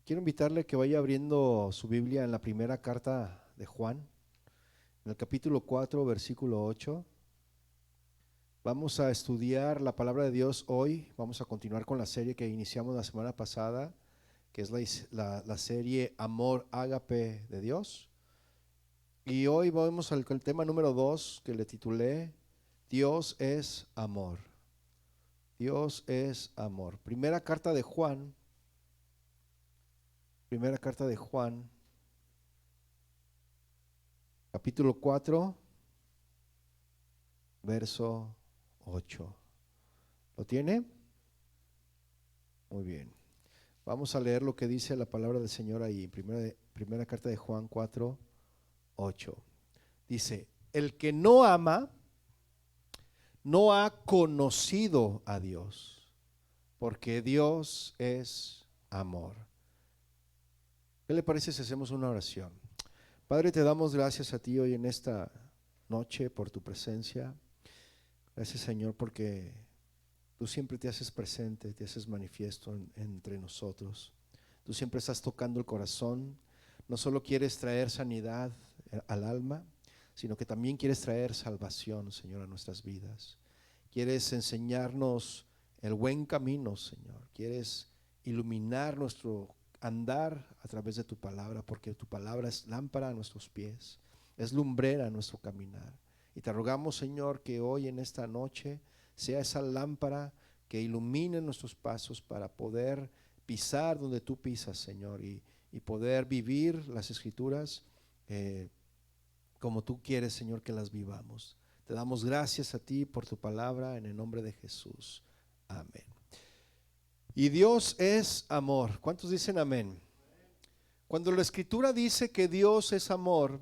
Quiero invitarle a que vaya abriendo su Biblia en la primera carta de Juan, en el capítulo 4, versículo 8. Vamos a estudiar la palabra de Dios hoy. Vamos a continuar con la serie que iniciamos la semana pasada, que es la serie Amor Ágape de Dios. Y hoy vamos al tema número 2, que le titulé Dios es amor. Dios es amor. Primera carta de Juan, capítulo 4, verso 8. ¿Lo tiene? Muy bien. Vamos a leer lo que dice la palabra del Señor ahí, primera carta de Juan 4, 8. Dice: el que no ama no ha conocido a Dios, porque Dios es amor. ¿Qué le parece si hacemos una oración? Padre, te damos gracias a ti hoy en esta noche por tu presencia. Gracias, Señor, porque tú siempre te haces presente, te haces manifiesto entre nosotros. Tú siempre estás tocando el corazón. No solo quieres traer sanidad al alma, sino que también quieres traer salvación, Señor, a nuestras vidas. Quieres enseñarnos el buen camino, Señor. Quieres iluminar nuestro andar a través de tu palabra, porque tu palabra es lámpara a nuestros pies, es lumbrera a nuestro caminar. Y te rogamos, Señor, que hoy en esta noche sea esa lámpara que ilumine nuestros pasos para poder pisar donde tú pisas, Señor, y poder vivir las escrituras como tú quieres, Señor, que las vivamos. Te damos gracias a ti por tu palabra en el nombre de Jesús. Amén. Y Dios es amor. ¿Cuántos dicen amén? Cuando la escritura dice que Dios es amor,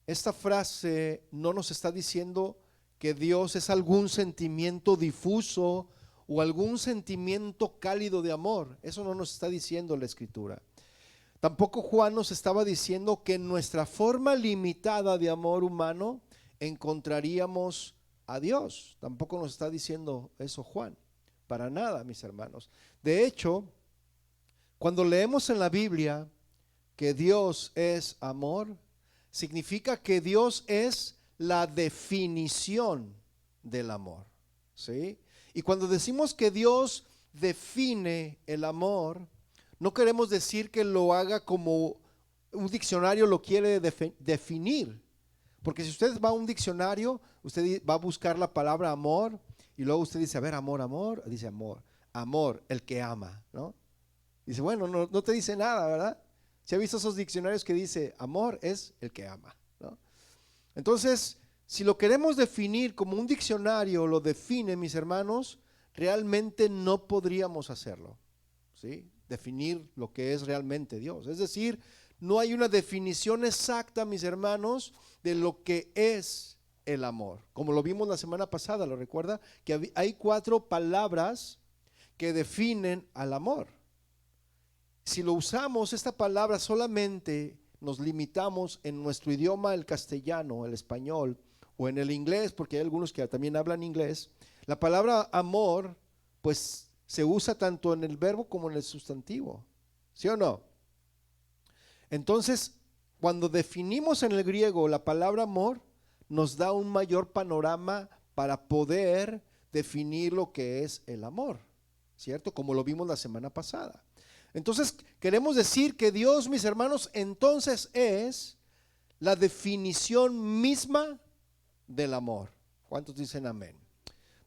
esta frase no nos está diciendo que Dios es algún sentimiento difuso o algún sentimiento cálido de amor. Eso no nos está diciendo la escritura. Tampoco Juan nos estaba diciendo que en nuestra forma limitada de amor humano encontraríamos a Dios. Tampoco nos está diciendo eso Juan. Para nada, mis hermanos. De hecho, cuando leemos en la Biblia que Dios es amor, significa que Dios es la definición del amor, ¿sí? Y cuando decimos que Dios define el amor, no queremos decir que lo haga como un diccionario lo quiere definir. Porque si usted va a un diccionario, usted va a buscar la palabra amor y luego usted dice, a ver, amor, amor, dice amor, amor, el que ama, ¿no? Dice, bueno, no te dice nada, ¿verdad? ¿Se ha visto esos diccionarios que dice amor es el que ama, ¿no? Entonces, si lo queremos definir como un diccionario lo define, mis hermanos, realmente no podríamos hacerlo, ¿sí? Definir lo que es realmente Dios. Es decir, no hay una definición exacta, mis hermanos, de lo que es el amor. Como lo vimos la semana pasada, ¿lo recuerda? Que hay 4 palabras que definen al amor. Si lo usamos, esta palabra solamente nos limitamos en nuestro idioma, el castellano, el español, o en el inglés, porque hay algunos que también hablan inglés. La palabra amor, pues se usa tanto en el verbo como en el sustantivo, ¿sí o no? Entonces, cuando definimos en el griego la palabra amor, nos da un mayor panorama para poder definir lo que es el amor, ¿cierto? Como lo vimos la semana pasada. Entonces, queremos decir que Dios, mis hermanos, entonces es la definición misma del amor. ¿Cuántos dicen amén?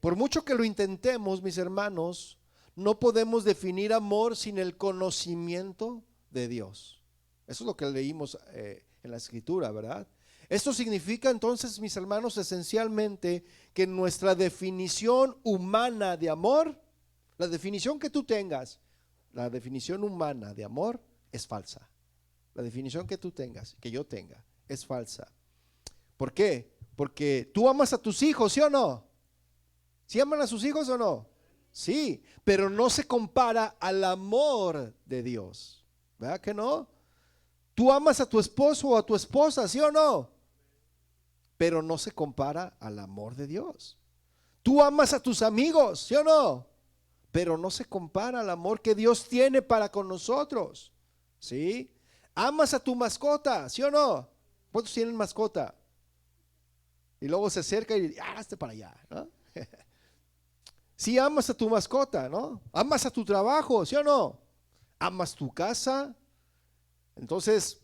Por mucho que lo intentemos, mis hermanos, no podemos definir amor sin el conocimiento de Dios. Eso es lo que leímos en la escritura, ¿verdad? Esto significa entonces, mis hermanos, esencialmente que nuestra definición humana de amor, la definición que tú tengas, la definición humana de amor es falsa. La definición que tú tengas, que yo tenga, es falsa. ¿Por qué? Porque tú amas a tus hijos, ¿sí o no? ¿Sí aman a sus hijos o no? Sí, pero no se compara al amor de Dios, ¿verdad que no? Tú amas a tu esposo o a tu esposa, ¿sí o no? Pero no se compara al amor de Dios. Tú amas a tus amigos, ¿sí o no? Pero no se compara al amor que Dios tiene para con nosotros. ¿Sí? Amas a tu mascota, ¿sí o no? ¿Cuántos tienen mascota? Y luego se acerca y hazte para allá, ¿no? Sí, amas a tu mascota, ¿no? Amas a tu trabajo, ¿sí o no? Amas tu casa. Entonces,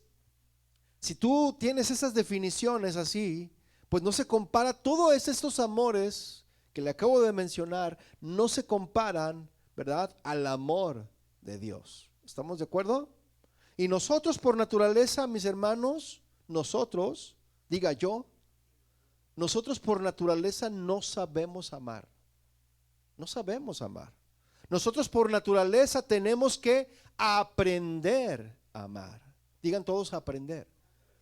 si tú tienes esas definiciones así, pues no se compara, todos estos amores que le acabo de mencionar, no se comparan, ¿verdad?, al amor de Dios. ¿Estamos de acuerdo? Y nosotros por naturaleza, mis hermanos, nosotros, diga yo, nosotros por naturaleza no sabemos amar. No sabemos amar. Nosotros por naturaleza tenemos que aprender a amar. Digan todos aprender.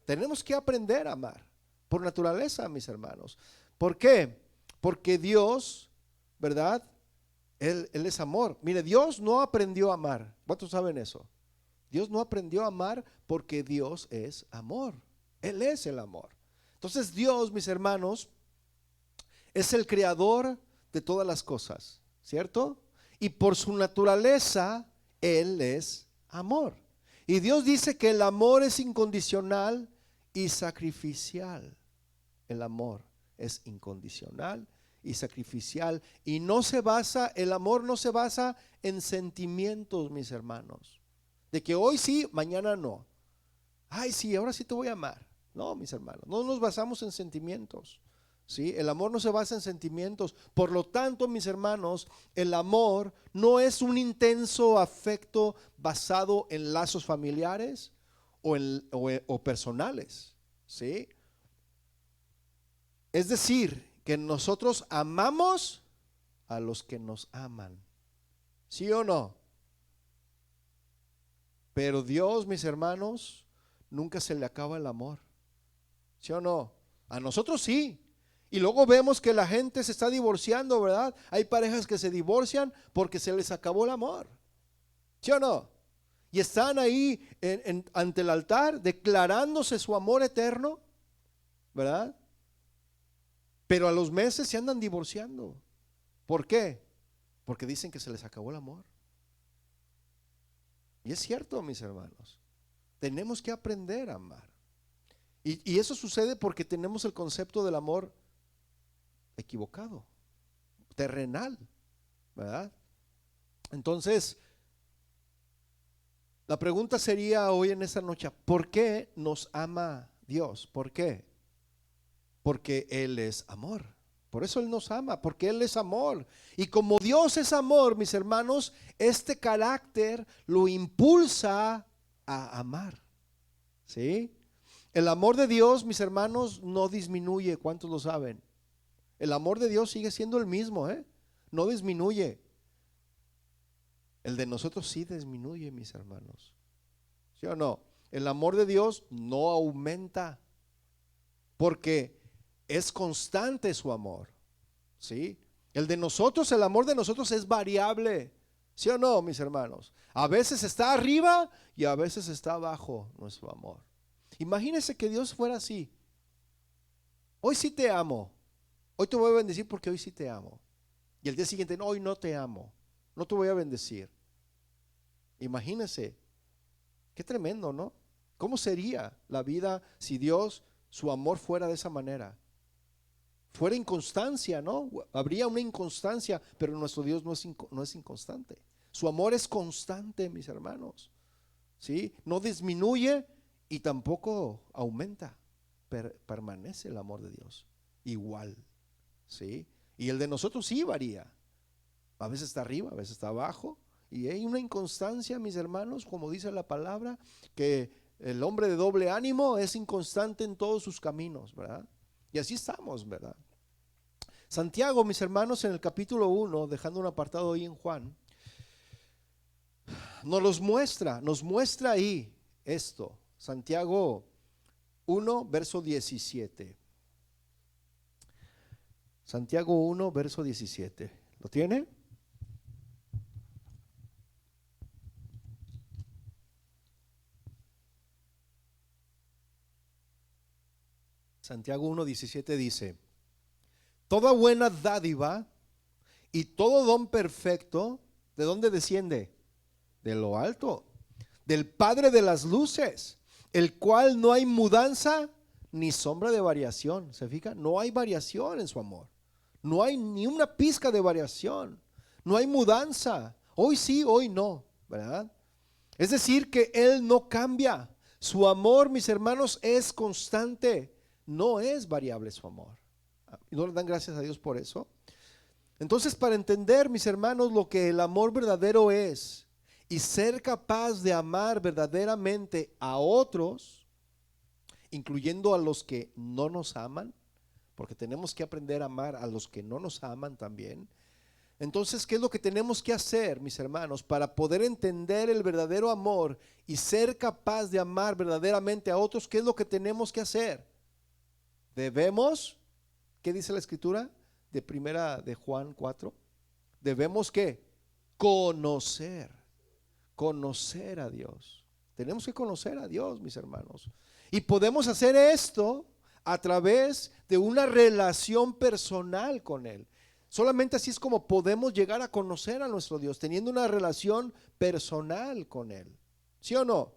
Tenemos que aprender a amar. Por naturaleza, mis hermanos. ¿Por qué? Porque Dios, ¿verdad? Él es amor. Mire, Dios no aprendió a amar. ¿Cuántos saben eso? Dios no aprendió a amar porque Dios es amor. Él es el amor. Entonces Dios, mis hermanos, es el creador de todas las cosas, ¿cierto? Y por su naturaleza, Él es amor. Y Dios dice que el amor es incondicional y sacrificial. El amor es incondicional y sacrificial. Y no se basa, el amor no se basa en sentimientos, mis hermanos. De que hoy sí, mañana no. Ay, sí, ahora sí te voy a amar. No, mis hermanos, no nos basamos en sentimientos. ¿Sí? El amor no se basa en sentimientos. Por lo tanto, mis hermanos, el amor no es un intenso afecto basado en lazos familiares o personales. ¿Sí? Es decir, que nosotros amamos a los que nos aman. ¿Sí o no? Pero Dios, mis hermanos, nunca se le acaba el amor. ¿Sí o no? A nosotros sí. Y luego vemos que la gente se está divorciando, ¿verdad? Hay parejas que se divorcian porque se les acabó el amor. ¿Sí o no? Y están ahí ante el altar declarándose su amor eterno, ¿verdad? Pero a los meses se andan divorciando. ¿Por qué? Porque dicen que se les acabó el amor. Y es cierto, mis hermanos. Tenemos que aprender a amar. Y eso sucede porque tenemos el concepto del amor equivocado, terrenal, ¿verdad? Entonces, la pregunta sería hoy en esta noche, ¿por qué nos ama Dios? ¿Por qué? Porque Él es amor. Por eso Él nos ama, porque Él es amor. Y como Dios es amor, mis hermanos, este carácter lo impulsa a amar. ¿Sí? El amor de Dios, mis hermanos, no disminuye. ¿Cuántos lo saben? El amor de Dios sigue siendo el mismo, no disminuye. El de nosotros sí disminuye, mis hermanos. ¿Sí o no? El amor de Dios no aumenta porque es constante su amor. ¿Sí? El de nosotros, el amor de nosotros es variable. ¿Sí o no, mis hermanos? A veces está arriba y a veces está abajo nuestro amor. Imagínense que Dios fuera así. Hoy sí te amo. Hoy te voy a bendecir porque hoy sí te amo. Y el día siguiente, no, hoy no te amo. No te voy a bendecir. Imagínense. Qué tremendo, ¿no? ¿Cómo sería la vida si Dios, su amor fuera de esa manera? Fuera inconstancia, ¿no? Habría una inconstancia, pero nuestro Dios no es inconstante. Su amor es constante, mis hermanos. ¿Sí? No disminuye y tampoco aumenta. Permanece el amor de Dios igual. ¿Sí? Y el de nosotros sí varía. A veces está arriba, a veces está abajo. Y hay una inconstancia, mis hermanos, como dice la palabra, que el hombre de doble ánimo es inconstante en todos sus caminos, ¿verdad? Y así estamos, ¿verdad? Santiago, mis hermanos, en el capítulo 1, dejando un apartado ahí en Juan, nos muestra ahí esto. Santiago 1, verso 17. Santiago 1, verso 17. ¿Lo tiene? Santiago 1, 17 dice: toda buena dádiva y todo don perfecto, ¿de dónde desciende? De lo alto, del Padre de las luces, el cual no hay mudanza ni sombra de variación. ¿Se fija? No hay variación en su amor. No hay ni una pizca de variación. No hay mudanza. Hoy sí, hoy no, ¿verdad? Es decir, que Él no cambia. Su amor, mis hermanos, es constante. No es variable su amor. ¿Y no le dan gracias a Dios por eso? Entonces, para entender, mis hermanos, lo que el amor verdadero es y ser capaz de amar verdaderamente a otros, incluyendo a los que no nos aman, porque tenemos que aprender a amar a los que no nos aman también. Entonces, ¿qué es lo que tenemos que hacer, mis hermanos, para poder entender el verdadero amor y ser capaz de amar verdaderamente a otros? ¿Qué es lo que tenemos que hacer? Debemos, ¿qué dice la escritura de primera de Juan 4? Debemos ¿qué? Conocer a Dios. Tenemos que conocer a Dios, mis hermanos. Y podemos hacer esto a través de una relación personal con Él. Solamente así es como podemos llegar a conocer a nuestro Dios, teniendo una relación personal con Él. ¿Sí o no?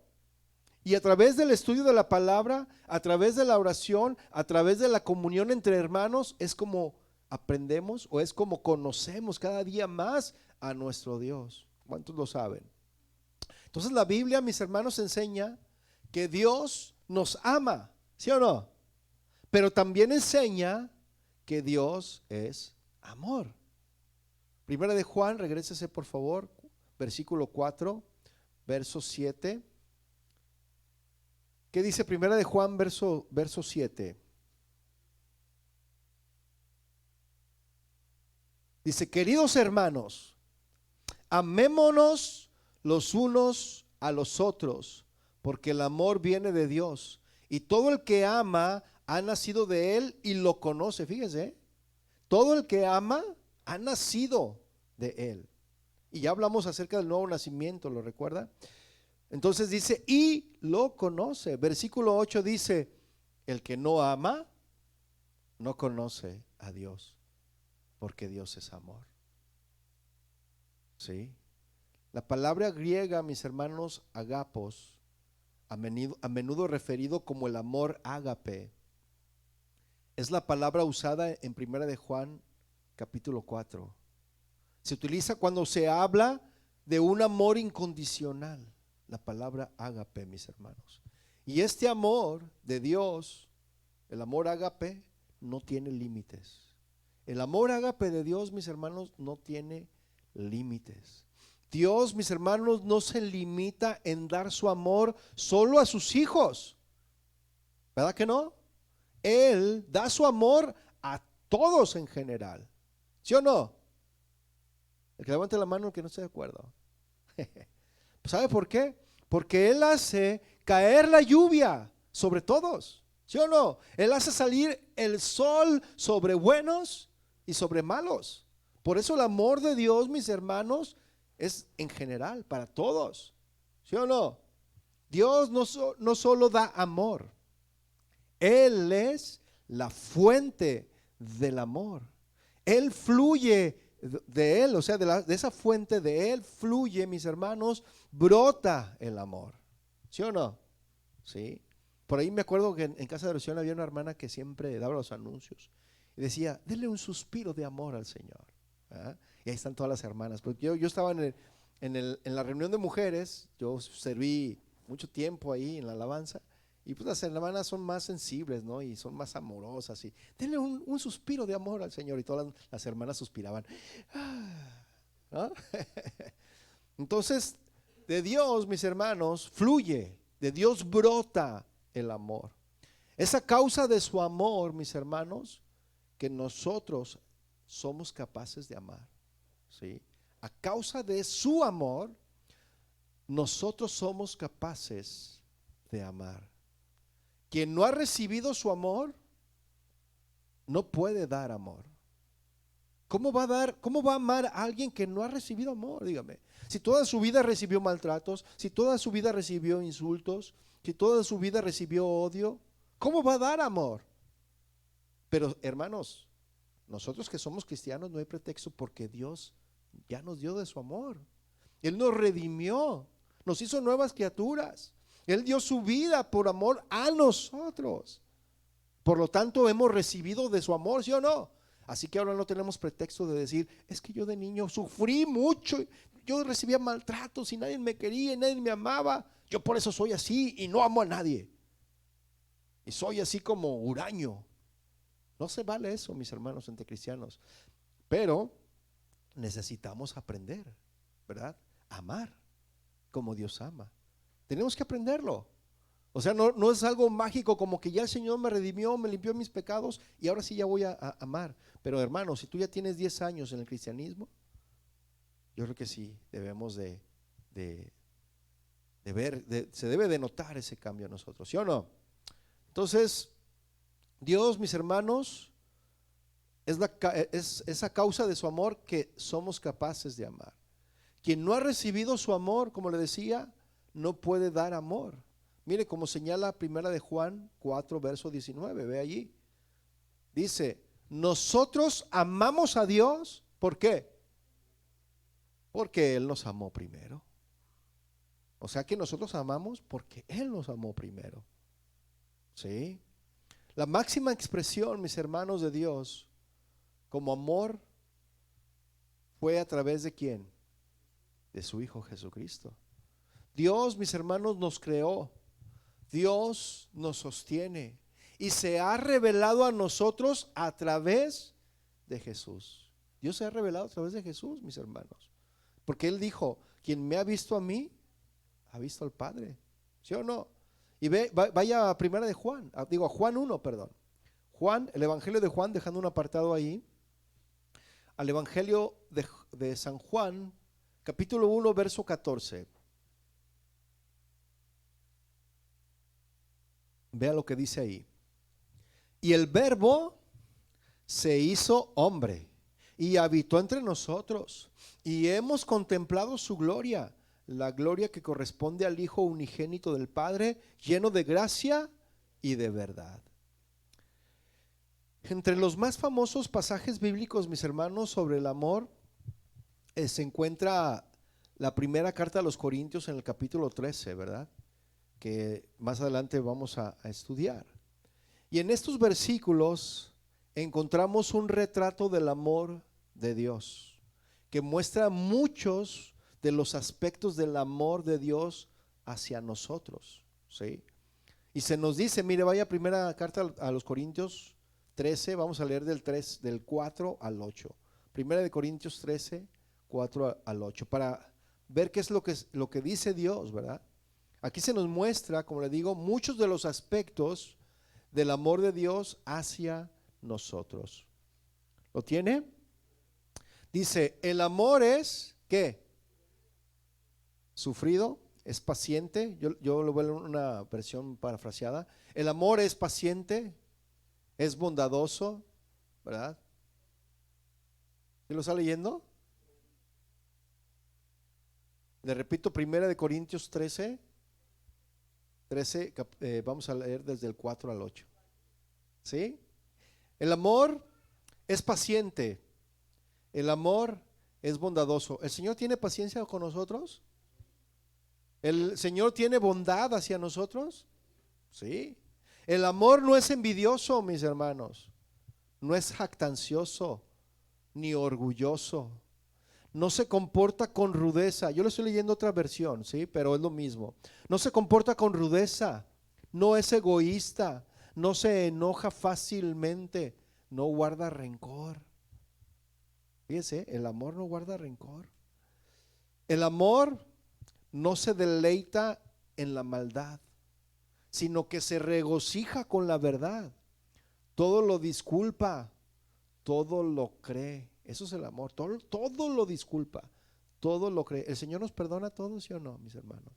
Y a través del estudio de la palabra, a través de la oración, a través de la comunión entre hermanos, es como aprendemos o es como conocemos cada día más a nuestro Dios. ¿Cuántos lo saben? Entonces la Biblia, mis hermanos, enseña que Dios nos ama, ¿sí o no? Pero también enseña que Dios es amor. Primera de Juan, regrésese por favor, versículo 4, verso 7. ¿Qué dice Primera de Juan, verso 7? Dice, queridos hermanos, amémonos los unos a los otros, porque el amor viene de Dios, y todo el que ama ha nacido de Él y lo conoce. Fíjese, todo el que ama ha nacido de Él. Y ya hablamos acerca del nuevo nacimiento, ¿lo recuerda? Entonces dice, y lo conoce. Versículo 8 dice, el que no ama, no conoce a Dios, porque Dios es amor. ¿Sí? La palabra griega, mis hermanos, agapos, a menudo referido como el amor ágape, es la palabra usada en Primera de Juan, capítulo 4. Se utiliza cuando se habla de un amor incondicional, la palabra ágape, mis hermanos. Y este amor de Dios, el amor ágape, no tiene límites. El amor ágape de Dios, mis hermanos, no tiene límites. Dios, mis hermanos, no se limita en dar su amor solo a sus hijos. ¿Verdad que no? Él da su amor a todos en general. ¿Sí o no? El que levante la mano, el que no esté de acuerdo. ¿Sabe por qué? Porque Él hace caer la lluvia sobre todos. ¿Sí o no? Él hace salir el sol sobre buenos y sobre malos. Por eso el amor de Dios, mis hermanos, es en general, para todos. ¿Sí o no? Dios no solo da amor. Él es la fuente del amor. Él fluye de Él, o sea, de esa fuente de Él fluye, mis hermanos, brota el amor. ¿Sí o no? Sí. Por ahí me acuerdo que en casa de oración había una hermana que siempre daba los anuncios y decía, denle un suspiro de amor al Señor. ¿Ah? Y ahí están todas las hermanas. Porque yo estaba en la reunión de mujeres, yo serví mucho tiempo ahí en la alabanza. Y pues las hermanas son más sensibles, ¿no? Y son más amorosas. Y denle un suspiro de amor al Señor. Y todas las hermanas suspiraban. ¿No? Entonces, de Dios, mis hermanos, fluye. De Dios brota el amor. Es a causa de su amor, mis hermanos, que nosotros somos capaces de amar. ¿Sí? A causa de su amor, nosotros somos capaces de amar. Quien no ha recibido su amor, no puede dar amor. ¿Cómo va a amar a alguien que no ha recibido amor? Dígame. Si toda su vida recibió maltratos, si toda su vida recibió insultos, si toda su vida recibió odio, ¿cómo va a dar amor? Pero hermanos, nosotros que somos cristianos no hay pretexto porque Dios ya nos dio de su amor. Él nos redimió, nos hizo nuevas criaturas. Él dio su vida por amor a nosotros. Por lo tanto, hemos recibido de su amor, ¿sí o no? Así que ahora no tenemos pretexto de decir, es que yo de niño sufrí mucho, yo recibía maltratos y nadie me quería y nadie me amaba. Yo por eso soy así y no amo a nadie. Y soy así como huraño. No se vale eso, mis hermanos entre cristianos. Pero necesitamos aprender, ¿verdad? Amar como Dios ama. Tenemos que aprenderlo. O sea, no es algo mágico como que ya el Señor me redimió, me limpió mis pecados y ahora sí ya voy a amar. Pero hermano, si tú ya tienes 10 años en el cristianismo, yo creo que sí, debemos de ver, se debe de notar ese cambio en nosotros, ¿sí o no? Entonces, Dios, mis hermanos, es esa causa de su amor que somos capaces de amar. Quien no ha recibido su amor, como le decía, no puede dar amor. Mire como señala primera de Juan 4 verso 19, ve allí. Dice, nosotros amamos a Dios, ¿por qué? Porque Él nos amó primero. O sea que nosotros amamos porque Él nos amó primero. ¿Sí? La máxima expresión, mis hermanos, de Dios como amor fue a través de ¿quién? De su Hijo Jesucristo. Dios, mis hermanos, nos creó. Dios nos sostiene y se ha revelado a nosotros a través de Jesús. Dios se ha revelado a través de Jesús, mis hermanos, porque Él dijo, quien me ha visto a mí, ha visto al Padre, ¿sí o no? Y vaya a primera de Juan, a Juan 1, perdón. Juan, el Evangelio de Juan, dejando un apartado ahí, al Evangelio de San Juan, capítulo 1, verso 14. Vea lo que dice ahí. Y el Verbo se hizo hombre y habitó entre nosotros y hemos contemplado su gloria, la gloria que corresponde al Hijo unigénito del Padre, lleno de gracia y de verdad. Entre los más famosos pasajes bíblicos, mis hermanos, sobre el amor, se encuentra la primera carta a los Corintios en el capítulo 13, ¿verdad? Que más adelante vamos a estudiar. Y en estos versículos encontramos un retrato del amor de Dios, que muestra muchos de los aspectos del amor de Dios hacia nosotros, ¿sí? Y se nos dice, mire, vaya primera carta a los Corintios 13, vamos a leer del 4 al 8. Primera de Corintios 13, 4 al 8, para ver qué es lo que dice Dios, ¿verdad? Aquí se nos muestra, como le digo, muchos de los aspectos del amor de Dios hacia nosotros. ¿Lo tiene? Dice, el amor es, ¿qué? Sufrido, es paciente. Yo lo voy a leer en una versión parafraseada. El amor es paciente, es bondadoso, ¿verdad? ¿Sí lo está leyendo? Le repito, primera de Corintios 13, vamos a leer desde el 4 al 8. ¿Sí? El amor es paciente, el amor es bondadoso. ¿El Señor tiene paciencia con nosotros? ¿El Señor tiene bondad hacia nosotros? Sí. El amor no es envidioso, mis hermanos, no es jactancioso ni orgulloso, no se comporta con rudeza. Yo le estoy leyendo otra versión, sí, pero es lo mismo. No se comporta con rudeza, no es egoísta, no se enoja fácilmente, no guarda rencor. Fíjese, el amor no guarda rencor. El amor no se deleita en la maldad, sino que se regocija con la verdad. Todo lo disculpa, todo lo cree. Eso es el amor, todo lo disculpa, todo lo cree. El Señor nos perdona a todos, ¿sí o no, mis hermanos?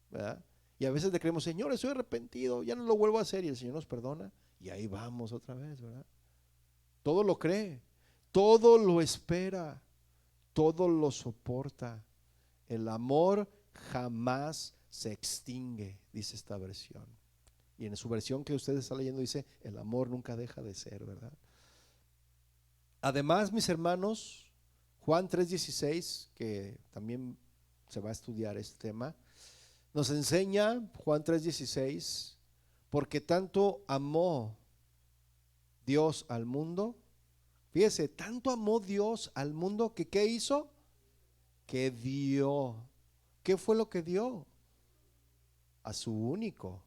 ¿Verdad? Y a veces le creemos, Señor, estoy arrepentido, ya no lo vuelvo a hacer, y el Señor nos perdona y ahí vamos otra vez, ¿verdad? Todo lo cree, todo lo espera, todo lo soporta. El amor jamás se extingue, dice esta versión. Y en su versión que usted está leyendo dice, el amor nunca deja de ser, ¿verdad? Además, mis hermanos, Juan 3:16, que también se va a estudiar este tema, Nos enseña Juan 3:16, porque tanto amó Dios al mundo. Fíjese, tanto amó Dios al mundo que ¿qué hizo? Que dio. ¿Qué fue lo que dio? A su único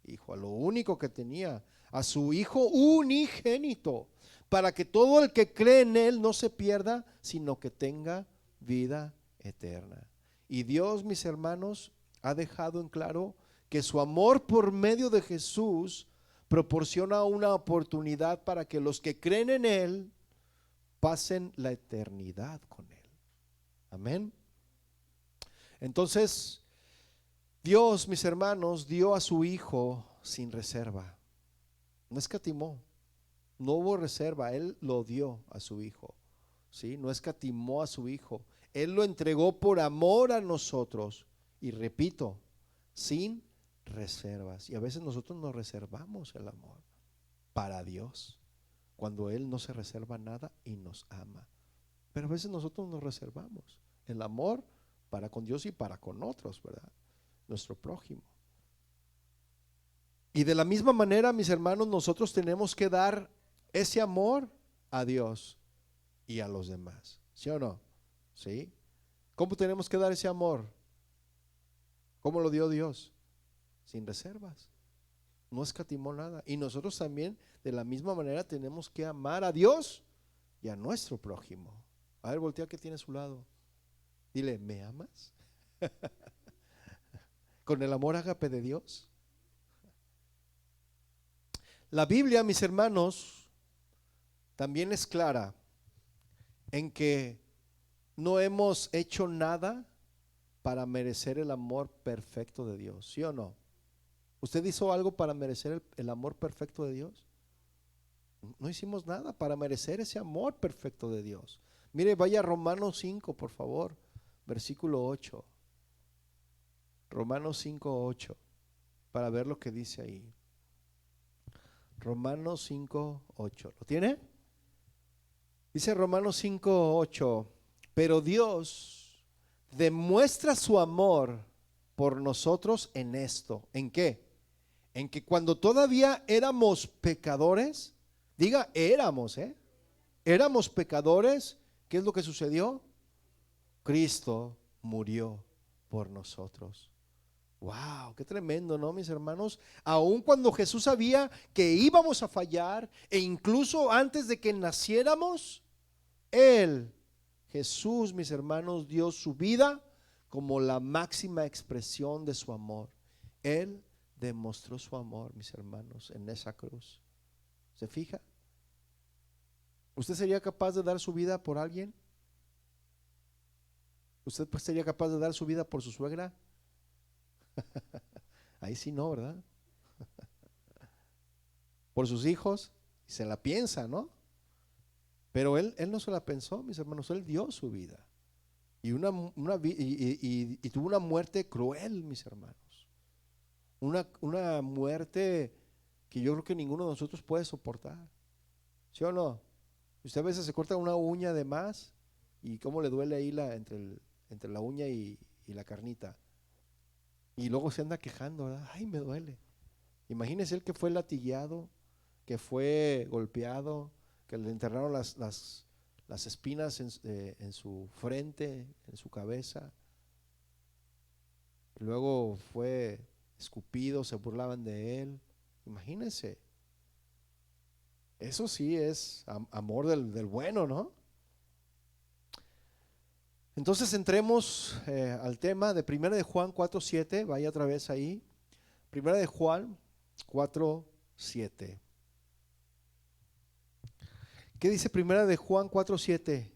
hijo, a lo único que tenía, a su hijo unigénito, para que todo el que cree en él no se pierda, sino que tenga vida eterna. Y Dios, mis hermanos, ha dejado en claro que su amor por medio de Jesús proporciona una oportunidad para que los que creen en él pasen la eternidad con él. Amén. Entonces, Dios, mis hermanos, dio a su hijo sin reserva. No escatimó, no hubo reserva, él lo dio a su hijo. ¿Sí? No escatimó a su hijo, él lo entregó por amor a nosotros. Y repito, sin reservas. Y a veces nosotros nos reservamos el amor para Dios, cuando él no se reserva nada y nos ama. Pero a veces nosotros nos reservamos el amor para con Dios y para con otros, ¿verdad? Nuestro prójimo. Y de la misma manera, mis hermanos, nosotros tenemos que dar ese amor a Dios y a los demás. ¿Sí o no? ¿Sí? ¿Cómo tenemos que dar ese amor? ¿Cómo lo dio Dios? Sin reservas. No escatimó nada. Y nosotros también, de la misma manera, tenemos que amar a Dios y a nuestro prójimo. A ver, voltea que tiene a su lado. Dile, ¿me amas? Con el amor ágape de Dios. La Biblia, mis hermanos, también es clara en que no hemos hecho nada para merecer el amor perfecto de Dios, ¿sí o no? ¿Usted hizo algo para merecer el amor perfecto de Dios? No hicimos nada para merecer ese amor perfecto de Dios. Mire, vaya a Romanos 5, por favor, versículo 8. Romanos 5:8, para ver lo que dice ahí. Romanos 5:8. ¿Lo tiene? Dice Romanos 5:8, pero Dios demuestra su amor por nosotros en esto. ¿En qué? En que cuando todavía éramos pecadores, diga éramos, éramos pecadores, ¿qué es lo que sucedió? Cristo murió por nosotros. Wow, qué tremendo, ¿no, mis hermanos? Aun cuando Jesús sabía que íbamos a fallar, e incluso antes de que naciéramos, Él, Jesús, mis hermanos, dio su vida como la máxima expresión de su amor. Él demostró su amor, mis hermanos, en esa cruz. ¿Se fija? ¿Usted sería capaz de dar su vida por alguien? ¿Usted pues sería capaz de dar su vida por su suegra? Ahí sí no, ¿verdad? Por sus hijos, y se la piensa, ¿no? Pero él no se la pensó, mis hermanos, él dio su vida. Y tuvo una muerte cruel, mis hermanos. Una muerte que yo creo que ninguno de nosotros puede soportar. ¿Sí o no? Usted a veces se corta una uña de más y cómo le duele ahí entre la uña y la carnita. Y luego se anda quejando, ¿verdad? Ay, me duele. Imagínese él que fue latigueado, que fue golpeado, que le enterraron las espinas en su frente, en su cabeza. Luego fue escupido, se burlaban de él. Imagínense. Eso sí es amor del bueno, ¿no? Entonces entremos al tema de 1 de Juan 4:7. Vaya otra vez ahí. 1 de Juan 4:7. ¿Qué dice 1 de Juan 4:7?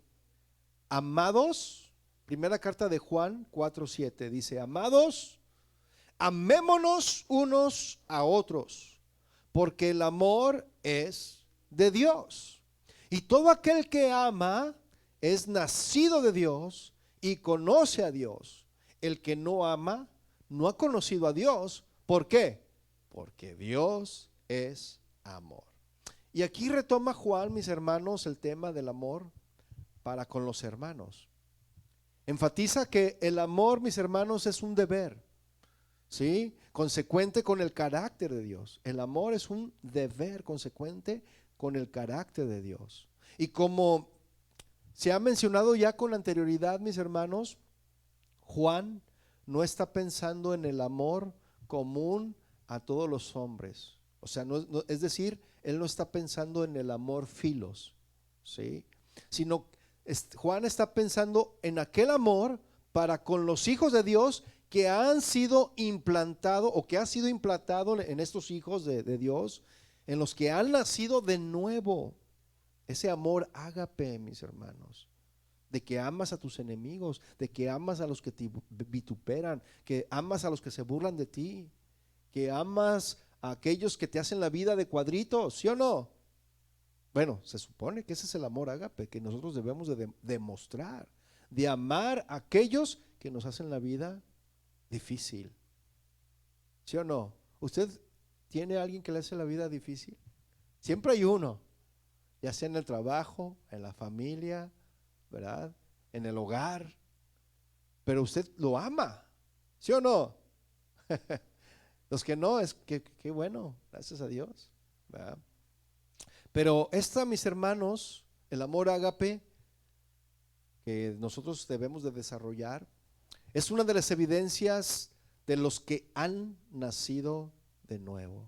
Amados, primera carta de Juan 4:7 dice: amados, amémonos unos a otros, porque el amor es de Dios. Y todo aquel que ama es nacido de Dios y conoce a Dios. El que no ama no ha conocido a Dios. ¿Por qué? Porque Dios es amor. Y aquí retoma Juan, mis hermanos, el tema del amor para con los hermanos. Enfatiza que el amor, mis hermanos, es un deber. ¿sí? Consecuente con el carácter de Dios. El amor es un deber consecuente con el carácter de Dios. Y como se ha mencionado ya con anterioridad, mis hermanos, Juan no está pensando en el amor común a todos los hombres. O sea, es decir, él no está pensando en el amor filos, ¿sí? Sino Juan está pensando en aquel amor para con los hijos de Dios que han sido implantados o que ha sido implantado en estos hijos de Dios, en los que han nacido de nuevo. Ese amor ágape, mis hermanos, de que amas a tus enemigos, de que amas a los que te vituperan, que amas a los que se burlan de ti, que amas a aquellos que te hacen la vida de cuadritos, ¿sí o no? Bueno, se supone que ese es el amor ágape que nosotros debemos de demostrar, de amar a aquellos que nos hacen la vida difícil, ¿sí o no? ¿Usted tiene a alguien que le hace la vida difícil? Siempre hay uno, ya sea en el trabajo, en la familia, ¿verdad? En el hogar, pero usted lo ama, ¿sí o no? Los que no, es que bueno, gracias a Dios, ¿verdad? Pero mis hermanos, el amor ágape que nosotros debemos de desarrollar es una de las evidencias de los que han nacido de nuevo.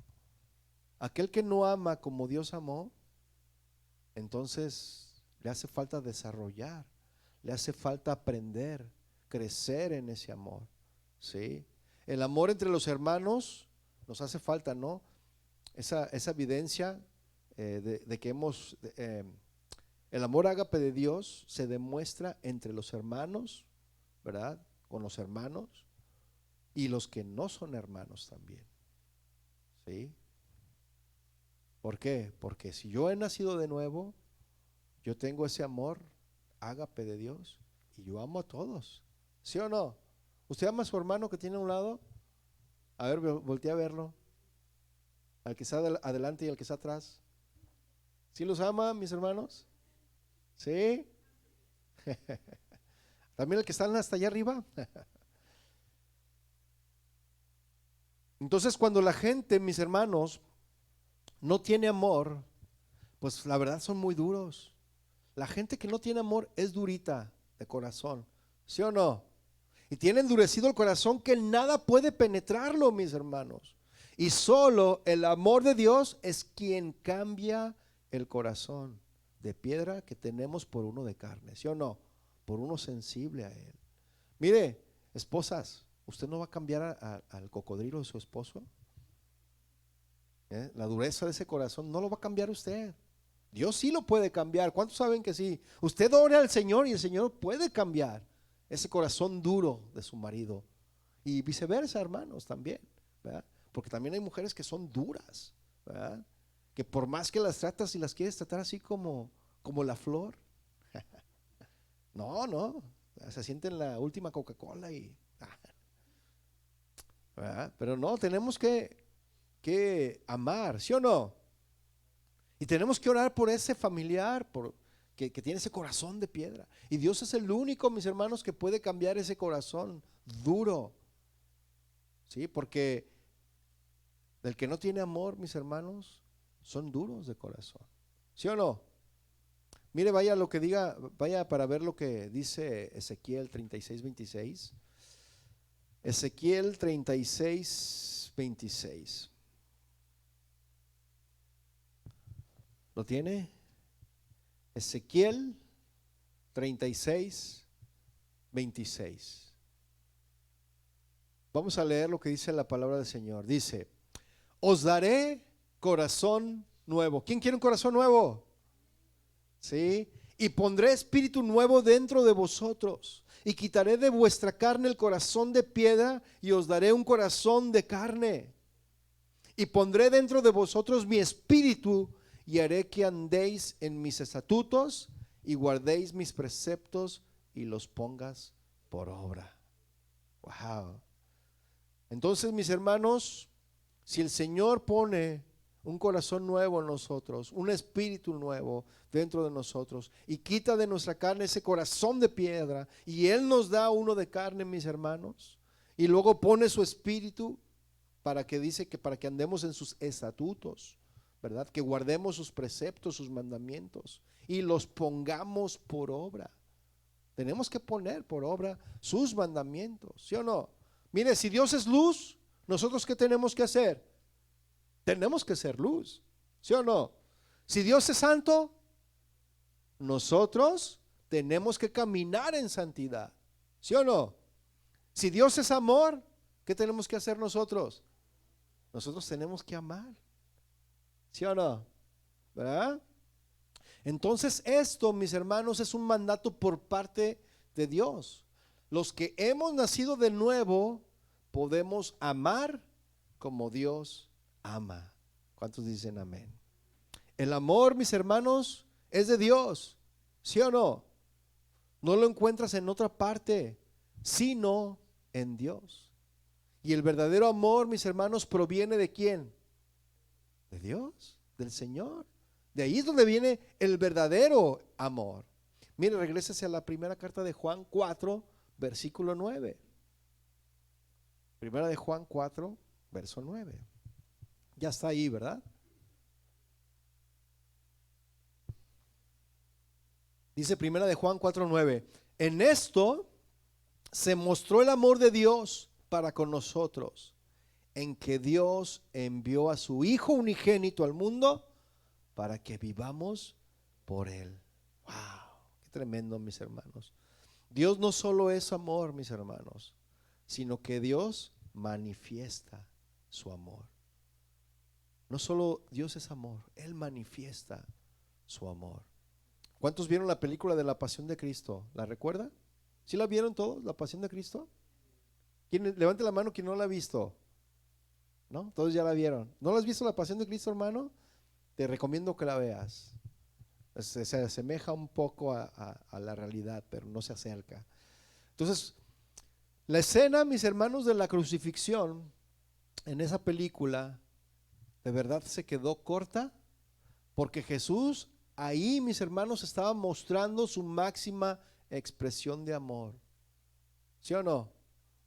Aquel que no ama como Dios amó, entonces le hace falta desarrollar, le hace falta aprender, crecer en ese amor, ¿sí? El amor entre los hermanos nos hace falta, ¿no? Esa evidencia de que el amor ágape de Dios se demuestra entre los hermanos, ¿verdad? Con los hermanos y los que no son hermanos también, ¿sí? ¿Por qué? Porque si yo he nacido de nuevo, yo tengo ese amor ágape de Dios y yo amo a todos, ¿sí o no? ¿Usted ama a su hermano que tiene a un lado? A ver, voltea a verlo, al que está adelante y al que está atrás. ¿Sí los ama, mis hermanos? ¿Sí? ¿También el que está hasta allá arriba? Entonces, cuando la gente, mis hermanos, no tiene amor, pues la verdad son muy duros. La gente que no tiene amor es durita de corazón, ¿sí o no? Y tiene endurecido el corazón que nada puede penetrarlo, mis hermanos. Y solo el amor de Dios es quien cambia el corazón de piedra que tenemos por uno de carne, ¿sí o no? Por uno sensible a Él. Mire, esposas, ¿usted no va a cambiar al cocodrilo de su esposo? La dureza de ese corazón no lo va a cambiar usted. Dios sí lo puede cambiar. ¿Cuántos saben que sí? Usted ore al Señor y el Señor puede cambiar ese corazón duro de su marido. Y viceversa, hermanos, también, ¿verdad? Porque también hay mujeres que son duras, ¿verdad? Que por más que las tratas y las quieres tratar así como la flor, no, se sienten la última Coca-Cola y ¿verdad? Pero no, tenemos que amar, ¿sí o no? Y tenemos que orar por ese familiar que tiene ese corazón de piedra. Y Dios es el único, mis hermanos, que puede cambiar ese corazón duro, ¿sí? Porque el que no tiene amor, mis hermanos, son duros de corazón, ¿sí o no? Mire, vaya para ver lo que dice Ezequiel 36:26. Ezequiel 36:26. ¿Lo tiene? Ezequiel 36:26. Vamos a leer lo que dice la palabra del Señor. Dice: os daré corazón nuevo. ¿Quién quiere un corazón nuevo? ¿Sí? Y pondré espíritu nuevo dentro de vosotros, y quitaré de vuestra carne el corazón de piedra, y os daré un corazón de carne. Y pondré dentro de vosotros mi espíritu, y haré que andéis en mis estatutos, y guardéis mis preceptos, y los pongas por obra. Wow. Entonces, mis hermanos, si el Señor pone un corazón nuevo en nosotros, un espíritu nuevo dentro de nosotros, y quita de nuestra carne ese corazón de piedra, y Él nos da uno de carne, mis hermanos, Y luego pone su espíritu para que dice que para que andemos en sus estatutos, ¿verdad? Que guardemos sus preceptos, sus mandamientos y los pongamos por obra. Tenemos que poner por obra sus mandamientos, ¿sí o no? Mire, si Dios es luz, nosotros ¿qué tenemos que hacer? Tenemos que ser luz, ¿sí o no? Si Dios es santo, nosotros tenemos que caminar en santidad, ¿sí o no? Si Dios es amor, ¿qué tenemos que hacer nosotros? Nosotros tenemos que amar, ¿sí o no? ¿Verdad? Entonces esto, mis hermanos, es un mandato por parte de Dios. Los que hemos nacido de nuevo podemos amar como Dios ama. ¿Cuántos dicen amén? El amor, mis hermanos, es de Dios, ¿sí o no? No lo encuentras en otra parte, sino en Dios. Y el verdadero amor, mis hermanos, proviene ¿de quién? De Dios, del Señor. De ahí es donde viene el verdadero amor. Mire, regrésese a la primera carta de Juan 4, versículo 9. Primera de Juan 4, verso 9. Ya está ahí, ¿verdad? Dice primera de Juan 4, 9. En esto se mostró el amor de Dios para con nosotros, en que Dios envió a su Hijo unigénito al mundo para que vivamos por Él. ¡Wow! ¡Qué tremendo, mis hermanos! Dios no solo es amor, mis hermanos, sino que Dios manifiesta su amor. No solo Dios es amor, Él manifiesta su amor. ¿Cuántos vieron la película de la Pasión de Cristo? ¿La recuerda? ¿Sí la vieron todos, la Pasión de Cristo? ¿Quién, levante la mano quien no la ha visto? ¿No? Todos ya la vieron. ¿No la has visto la Pasión de Cristo, hermano? Te recomiendo que la veas. Se asemeja un poco a la realidad, pero no se acerca. Entonces, la escena, mis hermanos, de la crucifixión en esa película, de verdad se quedó corta, porque Jesús ahí, mis hermanos, estaba mostrando su máxima expresión de amor. ¿Sí o no?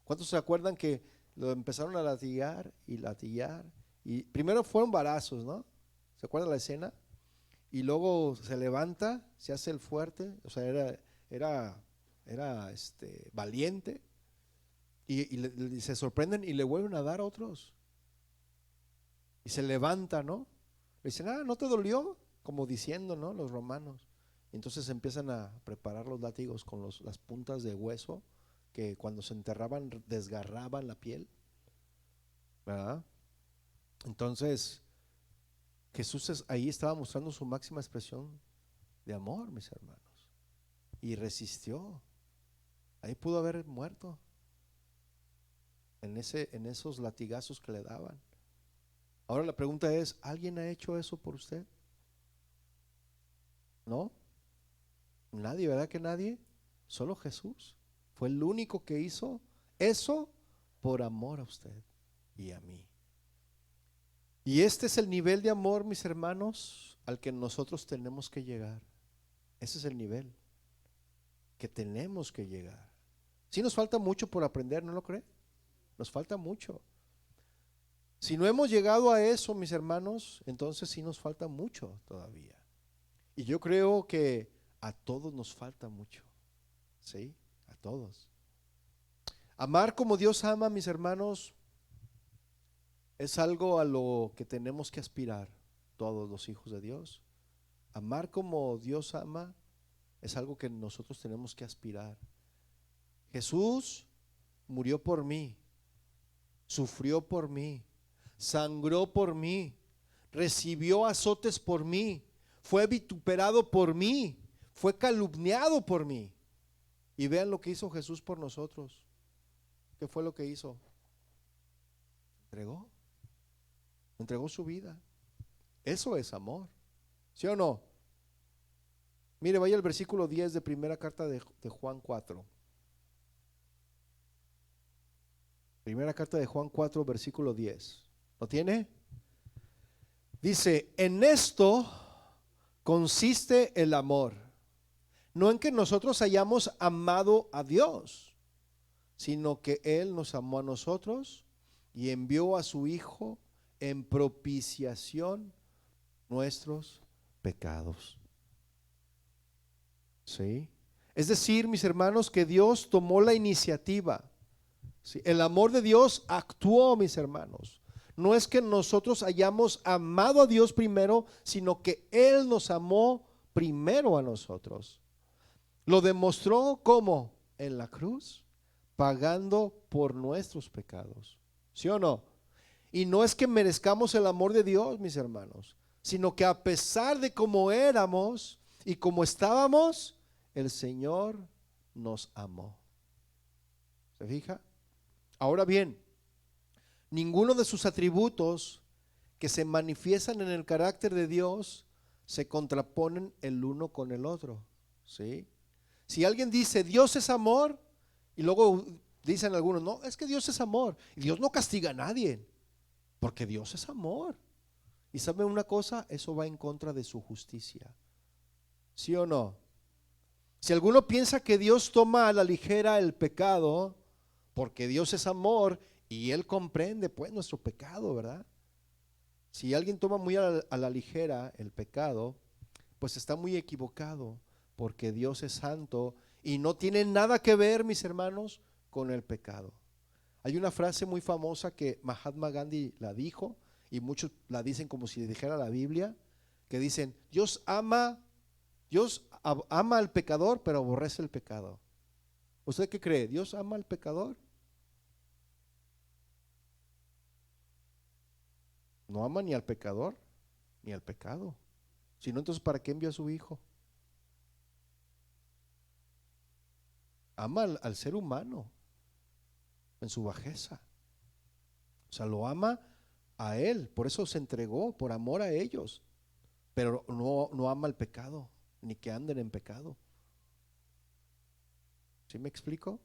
¿Cuántos se acuerdan que lo empezaron a latigar y latigar? Y primero fueron varazos, ¿no? ¿Se acuerdan la escena? Y luego se levanta, se hace el fuerte, o sea, era valiente, y se sorprenden y le vuelven a dar otros. Y se levanta, ¿no? Le dicen, ¿no te dolió? Como diciendo, ¿no? Los romanos. Y entonces empiezan a preparar los látigos con las puntas de hueso que cuando se enterraban desgarraban la piel, ¿verdad? Entonces Jesús ahí estaba mostrando su máxima expresión de amor, mis hermanos, y resistió. Ahí pudo haber muerto en esos latigazos que le daban. Ahora la pregunta es, ¿alguien ha hecho eso por usted? ¿No? Nadie, ¿verdad que nadie? Solo Jesús fue el único que hizo eso por amor a usted y a mí. Y este es el nivel de amor, mis hermanos, al que nosotros tenemos que llegar. Ese es el nivel que tenemos que llegar. Sí nos falta mucho por aprender, ¿no lo cree? Nos falta mucho. Si no hemos llegado a eso, mis hermanos, entonces sí nos falta mucho todavía. Y yo creo que a todos nos falta mucho. ¿Sí? A todos. Amar como Dios ama, mis hermanos, es algo a lo que tenemos que aspirar todos los hijos de Dios. Amar como Dios ama es algo que nosotros tenemos que aspirar. Jesús murió por mí, sufrió por mí, sangró por mí, recibió azotes por mí, fue vituperado por mí, fue calumniado por mí. Y vean lo que hizo Jesús por nosotros. ¿Qué fue lo que hizo? Entregó su vida. Eso es amor, ¿sí o no? Mire, vaya al versículo 10 de primera carta de Juan 4. Primera carta de Juan 4, versículo 10. ¿Lo tiene? Dice, en esto consiste el amor, no en que nosotros hayamos amado a Dios, sino que Él nos amó a nosotros y envió a su Hijo en propiciación nuestros pecados. ¿Sí? Es decir, mis hermanos, que Dios tomó la iniciativa. ¿Sí? El amor de Dios actuó, mis hermanos. No es que nosotros hayamos amado a Dios primero, sino que Él nos amó primero a nosotros. Lo demostró ¿cómo? En la cruz, pagando por nuestros pecados. ¿Sí o no? Y no es que merezcamos el amor de Dios, mis hermanos, sino que a pesar de cómo éramos y cómo estábamos, el Señor nos amó. ¿Se fija? Ahora bien, ninguno de sus atributos que se manifiestan en el carácter de Dios se contraponen el uno con el otro. ¿Sí? Si alguien dice Dios es amor, y luego dicen algunos, no, es que Dios es amor, y Dios no castiga a nadie, porque Dios es amor. Y ¿saben una cosa? Eso va en contra de su justicia. ¿Sí o no? Si alguno piensa que Dios toma a la ligera el pecado, porque Dios es amor y Él comprende pues nuestro pecado, ¿verdad? Si alguien toma muy a la ligera el pecado, pues está muy equivocado, porque Dios es santo y no tiene nada que ver, mis hermanos, con el pecado. Hay una frase muy famosa que Mahatma Gandhi la dijo, y muchos la dicen como si dijera la Biblia, que dicen, Dios ama al pecador, pero aborrece el pecado. ¿Usted qué cree? ¿Dios ama al pecador? No ama ni al pecador, ni al pecado. Si no, entonces ¿para qué envió a su Hijo? Ama al ser humano en su bajeza. O sea, lo ama a Él, por eso se entregó, por amor a ellos. Pero no ama el pecado, ni que anden en pecado. ¿Sí me explico?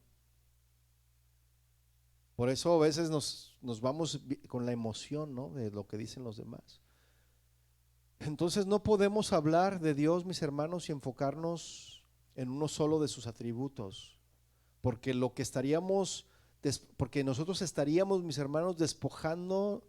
Por eso a veces nos vamos con la emoción, ¿no?, de lo que dicen los demás. Entonces no podemos hablar de Dios, mis hermanos, y enfocarnos en uno solo de sus atributos, porque porque nosotros estaríamos, mis hermanos, despojándonos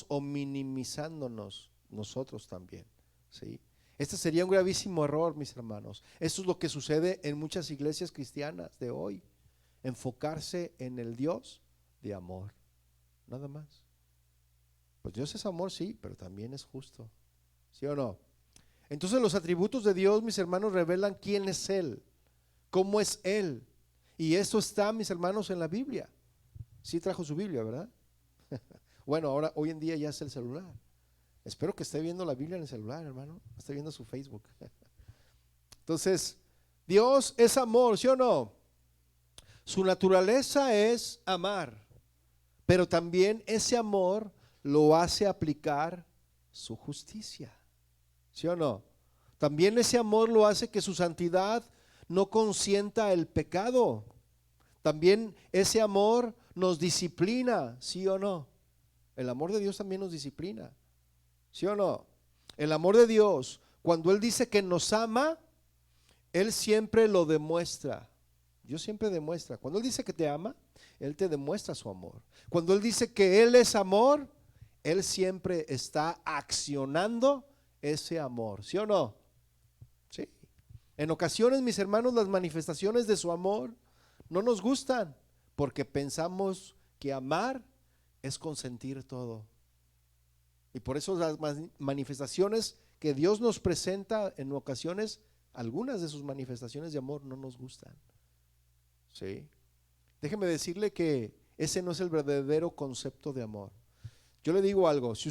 o minimizándonos nosotros también, ¿sí? Este sería un gravísimo error, mis hermanos. Esto es lo que sucede en muchas iglesias cristianas de hoy. Enfocarse en el Dios de amor, nada más. Pues Dios es amor, sí, pero también es justo, ¿sí o no? Entonces los atributos de Dios, mis hermanos, revelan quién es Él, cómo es Él. Y eso está, mis hermanos, en la Biblia. Sí trajo su Biblia, ¿verdad? Bueno, hoy en día ya es el celular. Espero que esté viendo la Biblia en el celular, hermano. Esté viendo su Facebook. Entonces, Dios es amor, ¿sí o no? Su naturaleza es amar, pero también ese amor lo hace aplicar su justicia, ¿sí o no? También ese amor lo hace que su santidad no consienta el pecado. También ese amor nos disciplina, ¿sí o no? El amor de Dios también nos disciplina, ¿sí o no? El amor de Dios, cuando Él dice que nos ama, Él siempre lo demuestra. Dios siempre demuestra. Cuando Él dice que te ama, Él te demuestra su amor. Cuando Él dice que Él es amor, Él siempre está accionando ese amor, ¿sí o no? Sí. En ocasiones, mis hermanos, las manifestaciones de su amor no nos gustan, porque pensamos que amar es consentir todo. Y por eso las manifestaciones que Dios nos presenta en ocasiones, algunas de sus manifestaciones de amor no nos gustan. ¿Sí? Déjeme decirle que ese no es el verdadero concepto de amor. Yo le digo algo, si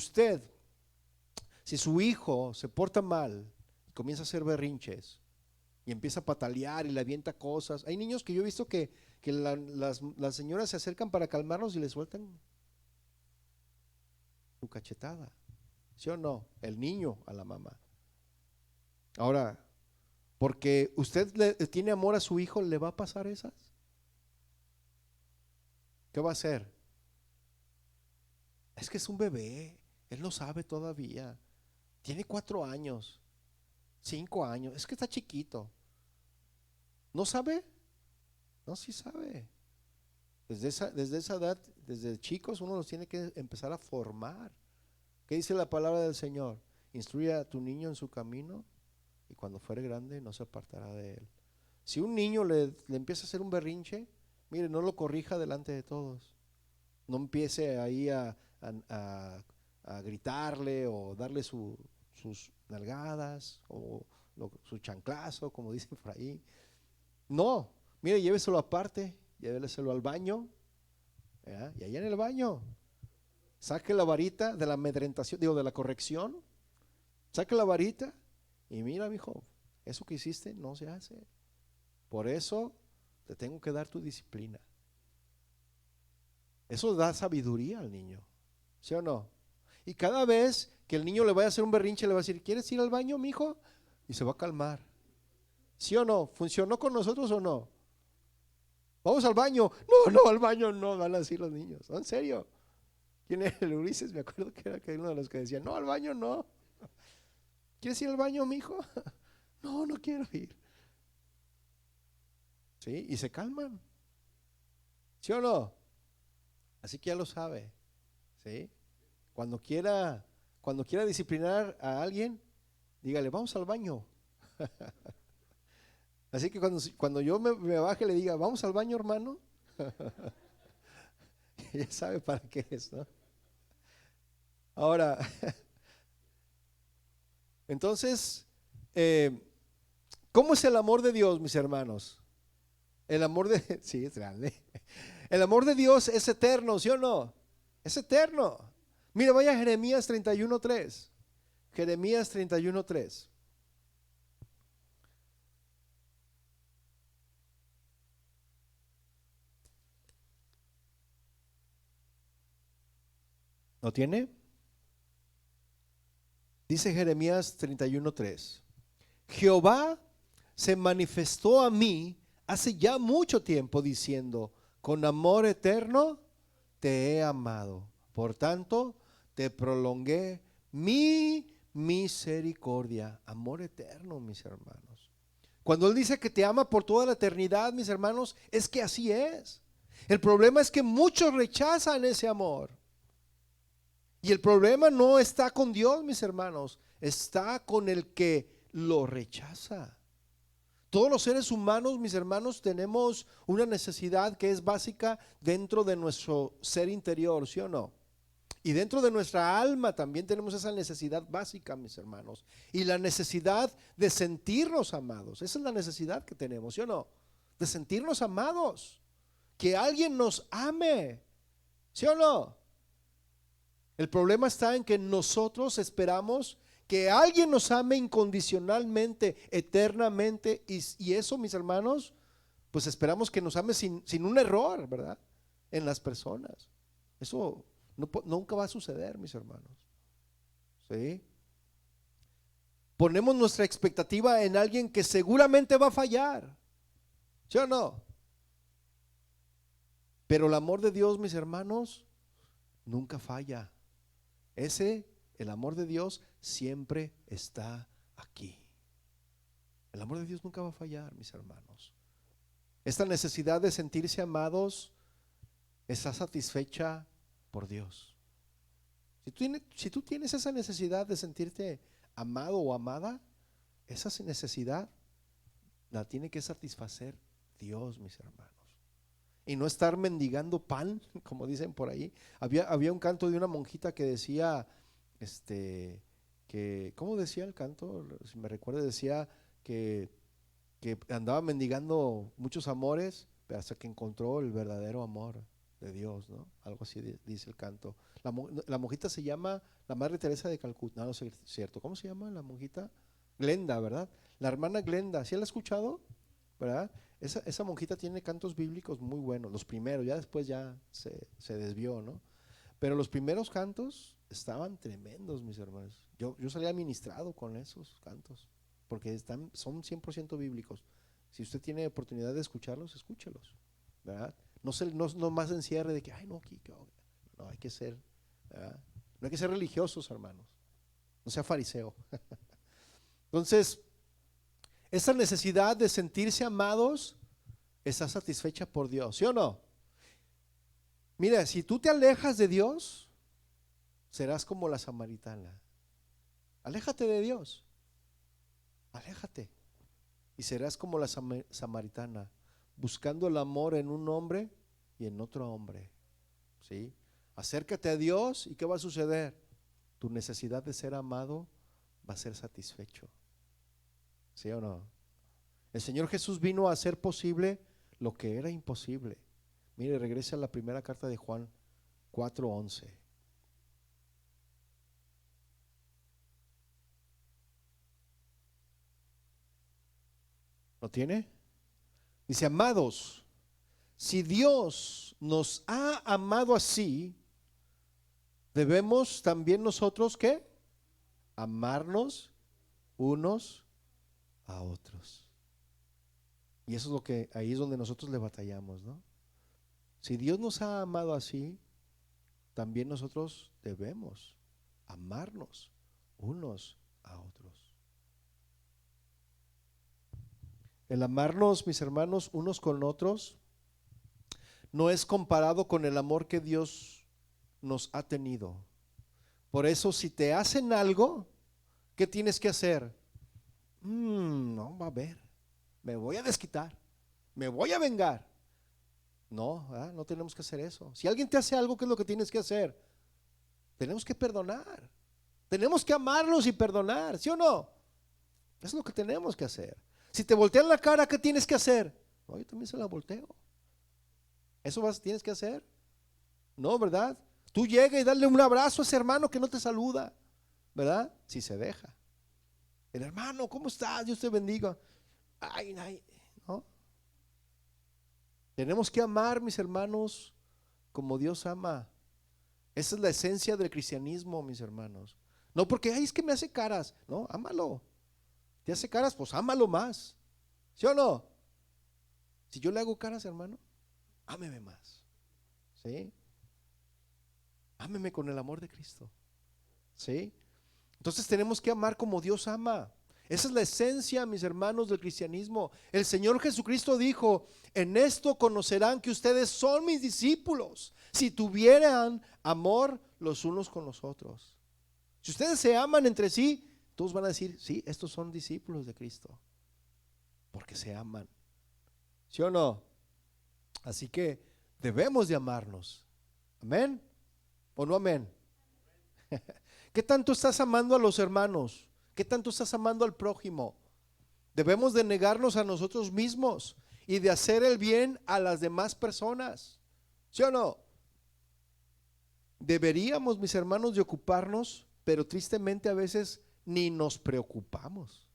su hijo se porta mal y comienza a hacer berrinches y empieza a patalear y le avienta cosas, hay niños que yo he visto que las señoras se acercan para calmarlos y le sueltan su cachetada, ¿sí o no? El niño a la mamá. Ahora, porque usted le tiene amor a su hijo, ¿le va a pasar esas? ¿Qué va a hacer? Es que es un bebé, él no sabe todavía, tiene 4 años, 5 años, es que está chiquito, ¿no sabe? No, sí sabe. Desde esa edad, desde chicos, uno los tiene que empezar a formar. ¿Qué dice la palabra del Señor? Instruye a tu niño en su camino y cuando fuere grande no se apartará de él. Si un niño le empieza a hacer un berrinche, mire, no lo corrija delante de todos. No empiece ahí a gritarle o darle sus nalgadas o su chanclazo, como dicen por ahí. No, mire, lléveselo aparte, lléveselo al baño, ¿verdad? Y allá en el baño, saque la varita de la amedrentación, digo, de la corrección, saque la varita y mira, mijo, eso que hiciste no se hace. Por eso te tengo que dar tu disciplina. Eso da sabiduría al niño, ¿sí o no? Y cada vez que el niño le vaya a hacer un berrinche, le va a decir, ¿quieres ir al baño, mijo? Y se va a calmar. ¿Sí o no? ¿Funcionó con nosotros o no? Vamos al baño. No, no, al baño no, van a decir los niños. ¿En serio? ¿Quién era el Ulises? Me acuerdo que era uno de los que decía, no, al baño no. ¿Quieres ir al baño, mijo? No, no quiero ir. ¿Sí? Y se calman. ¿Sí o no? Así que ya lo sabe. ¿Sí? Cuando quiera, cuando quiera disciplinar a alguien, dígale, vamos al baño. Así que cuando yo me baje le diga, vamos al baño, hermano, ya sabe para qué es, ¿no? Ahora, entonces, ¿cómo es el amor de Dios, mis hermanos? El amor de, sí, es grande. El amor de Dios es eterno, ¿sí o no? Es eterno. Mira, vaya a Jeremías 31:3. Jeremías 31:3. ¿No tiene? Dice Jeremías 31:3. Jehová se manifestó a mí hace ya mucho tiempo diciendo, con amor eterno te he amado. Por tanto, te prolongué mi misericordia. Amor eterno, mis hermanos. Cuando Él dice que te ama por toda la eternidad, mis hermanos, es que así es. El problema es que muchos rechazan ese amor. Y el problema no está con Dios, mis hermanos, está con el que lo rechaza. Todos los seres humanos, mis hermanos, tenemos una necesidad que es básica dentro de nuestro ser interior, ¿sí o no? Y dentro de nuestra alma también tenemos esa necesidad básica, mis hermanos. Y la necesidad de sentirnos amados. Esa es la necesidad que tenemos, ¿sí o no? De sentirnos amados. Que alguien nos ame, ¿sí o no? El problema está en que nosotros esperamos que alguien nos ame incondicionalmente, eternamente, y eso, mis hermanos, pues esperamos que nos ame sin un error, ¿verdad? En las personas. Eso nunca va a suceder, mis hermanos. ¿Sí? Ponemos nuestra expectativa en alguien que seguramente va a fallar, ¿sí o no? Pero el amor de Dios, mis hermanos, nunca falla. El amor de Dios siempre está aquí. El amor de Dios nunca va a fallar, mis hermanos. Esta necesidad de sentirse amados está satisfecha por Dios. Si tú tienes esa necesidad de sentirte amado o amada, esa necesidad la tiene que satisfacer Dios, mis hermanos. Y no estar mendigando pan, como dicen por ahí. Había un canto de una monjita que decía, ¿cómo decía el canto? Si me recuerdo, decía que andaba mendigando muchos amores hasta que encontró el verdadero amor de Dios, ¿no? Algo así dice el canto. La monjita se llama la Madre Teresa de Calcuta, no sé si es cierto. ¿Cómo se llama la monjita? Glenda, ¿verdad? La hermana Glenda, ¿sí la has escuchado? ¿Verdad? Esa monjita tiene cantos bíblicos muy buenos, los primeros, ya después ya se desvió, ¿no? Pero los primeros cantos estaban tremendos, mis hermanos. Yo salía ministrado con esos cantos, porque son 100% bíblicos. Si usted tiene oportunidad de escucharlos, escúchelos, ¿verdad? No más encierre de que, ay, no, Kiko. No, hay que ser, ¿verdad? No hay que ser religiosos, hermanos. No sea fariseo. Entonces, esa necesidad de sentirse amados ¿Estás satisfecha por Dios? ¿Sí o no? Mira, si tú te alejas de Dios, serás como la samaritana. Aléjate de Dios, aléjate. Y serás como la samaritana, buscando el amor en un hombre y en otro hombre. ¿Sí? Acércate a Dios y ¿qué va a suceder? Tu necesidad de ser amado va a ser satisfecho. ¿Sí o no? El Señor Jesús vino a hacer posible lo que era imposible. Mire, regresa a la primera carta de Juan 4:11. ¿Lo tiene? Dice, amados, si Dios nos ha amado así, debemos también nosotros, ¿qué? Amarnos unos a otros. Y eso es lo que, ahí es donde nosotros le batallamos, ¿no? Si Dios nos ha amado así, también nosotros debemos amarnos unos a otros. El amarnos, mis hermanos, unos con otros, no es comparado con el amor que Dios nos ha tenido. Por eso, si te hacen algo, ¿qué tienes que hacer? No, va a ver, me voy a desquitar, me voy a vengar. No, no tenemos que hacer eso. Si alguien te hace algo, ¿qué es lo que tienes que hacer? Tenemos que perdonar. Tenemos que amarlos y perdonar, ¿sí o no? Eso es lo que tenemos que hacer. Si te voltean la cara, ¿qué tienes que hacer? No, yo también se la volteo. ¿Eso tienes que hacer? No, ¿verdad? Tú llega y dale un abrazo a ese hermano que no te saluda, ¿verdad? Si se deja. El hermano, ¿cómo estás? Dios te bendiga. Ay, ay, ¿no? Tenemos que amar, mis hermanos, como Dios ama. Esa es la esencia del cristianismo, mis hermanos. No porque, ay, es que me hace caras. No, ámalo. ¿Te hace caras? Pues ámalo más. ¿Sí o no? Si yo le hago caras, hermano, ámeme más. ¿Sí? Ámeme con el amor de Cristo. ¿Sí? Entonces tenemos que amar como Dios ama. Esa es la esencia, mis hermanos, del cristianismo. El Señor Jesucristo dijo, en esto conocerán que ustedes son mis discípulos, si tuvieran amor los unos con los otros. Si ustedes se aman entre sí, todos van a decir, sí, estos son discípulos de Cristo, porque se aman. ¿Sí o no? Así que debemos de amarnos. ¿Amén? ¿O no amén? ¿Qué tanto estás amando a los hermanos? ¿Qué tanto estás amando al prójimo? Debemos de negarnos a nosotros mismos y de hacer el bien a las demás personas. ¿Sí o no? Deberíamos, mis hermanos, de ocuparnos, pero tristemente a veces ni nos preocupamos.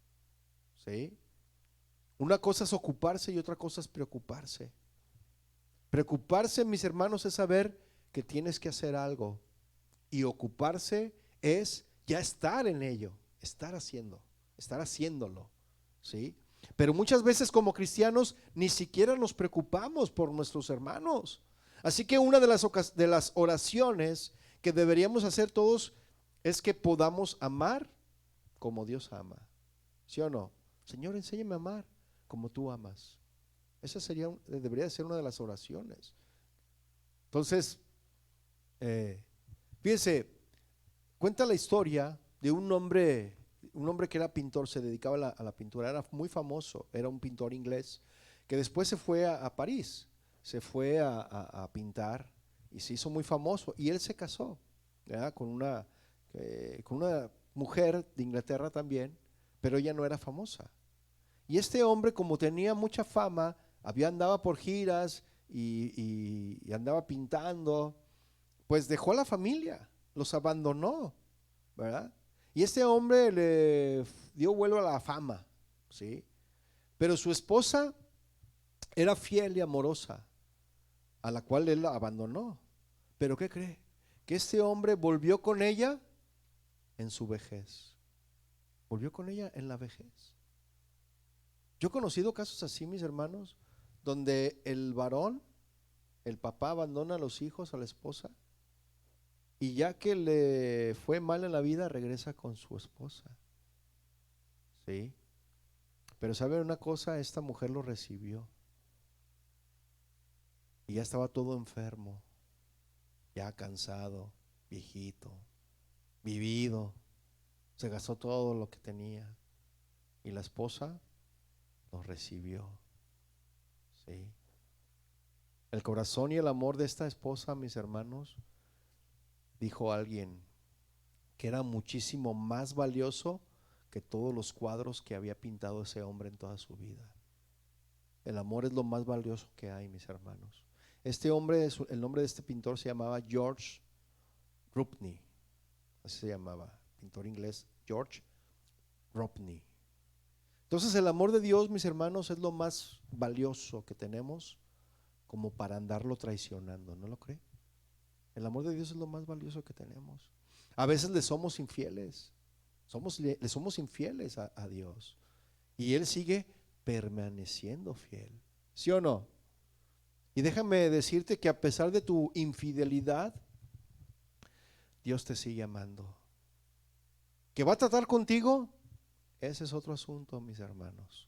¿Sí? Una cosa es ocuparse y otra cosa es preocuparse. Preocuparse, mis hermanos, es saber que tienes que hacer algo, y ocuparse es ya estar en ello, estar haciéndolo, ¿sí? Pero muchas veces como cristianos ni siquiera nos preocupamos por nuestros hermanos. Así que una de las oraciones que deberíamos hacer todos es que podamos amar como Dios ama. ¿Sí o no? Señor, enséñame a amar como tú amas. Esa debería ser una de las oraciones. Entonces, fíjense, cuenta la historia de un hombre que era pintor, se dedicaba a la pintura, era muy famoso, era un pintor inglés, que después se fue a París, se fue a pintar y se hizo muy famoso. Y él se casó, ¿verdad? Con una mujer de Inglaterra también, pero ella no era famosa. Y este hombre, como tenía mucha fama, andaba por giras y andaba pintando, pues dejó a la familia, los abandonó, ¿verdad? Y este hombre le dio vuelo a la fama, ¿sí? Pero su esposa era fiel y amorosa, a la cual él la abandonó. ¿Pero qué cree? Que este hombre volvió con ella en su vejez. Volvió con ella en la vejez. Yo he conocido casos así, mis hermanos, donde el varón, el papá abandona a los hijos, a la esposa, y ya que le fue mal en la vida, regresa con su esposa. ¿Sí? Pero ¿saben una cosa? Esta mujer lo recibió. y ya estaba todo enfermo, ya cansado, viejito, vivido, se gastó todo lo que tenía, y la esposa lo recibió. ¿Sí? El corazón y el amor de esta esposa, mis hermanos, dijo alguien, que era muchísimo más valioso que todos los cuadros que había pintado ese hombre en toda su vida. El amor es lo más valioso que hay, mis hermanos. Este hombre, el nombre de este pintor se llamaba George Roepni, así se llamaba, pintor inglés George Roepni. Entonces el amor de Dios, mis hermanos, es lo más valioso que tenemos como para andarlo traicionando, ¿no lo cree? El amor de Dios es lo más valioso que tenemos. A veces le somos infieles, le somos infieles a Dios, y Él sigue permaneciendo fiel, ¿sí o no? Y déjame decirte que a pesar de tu infidelidad, Dios te sigue amando. ¿Que va a tratar contigo? Ese es otro asunto, mis hermanos.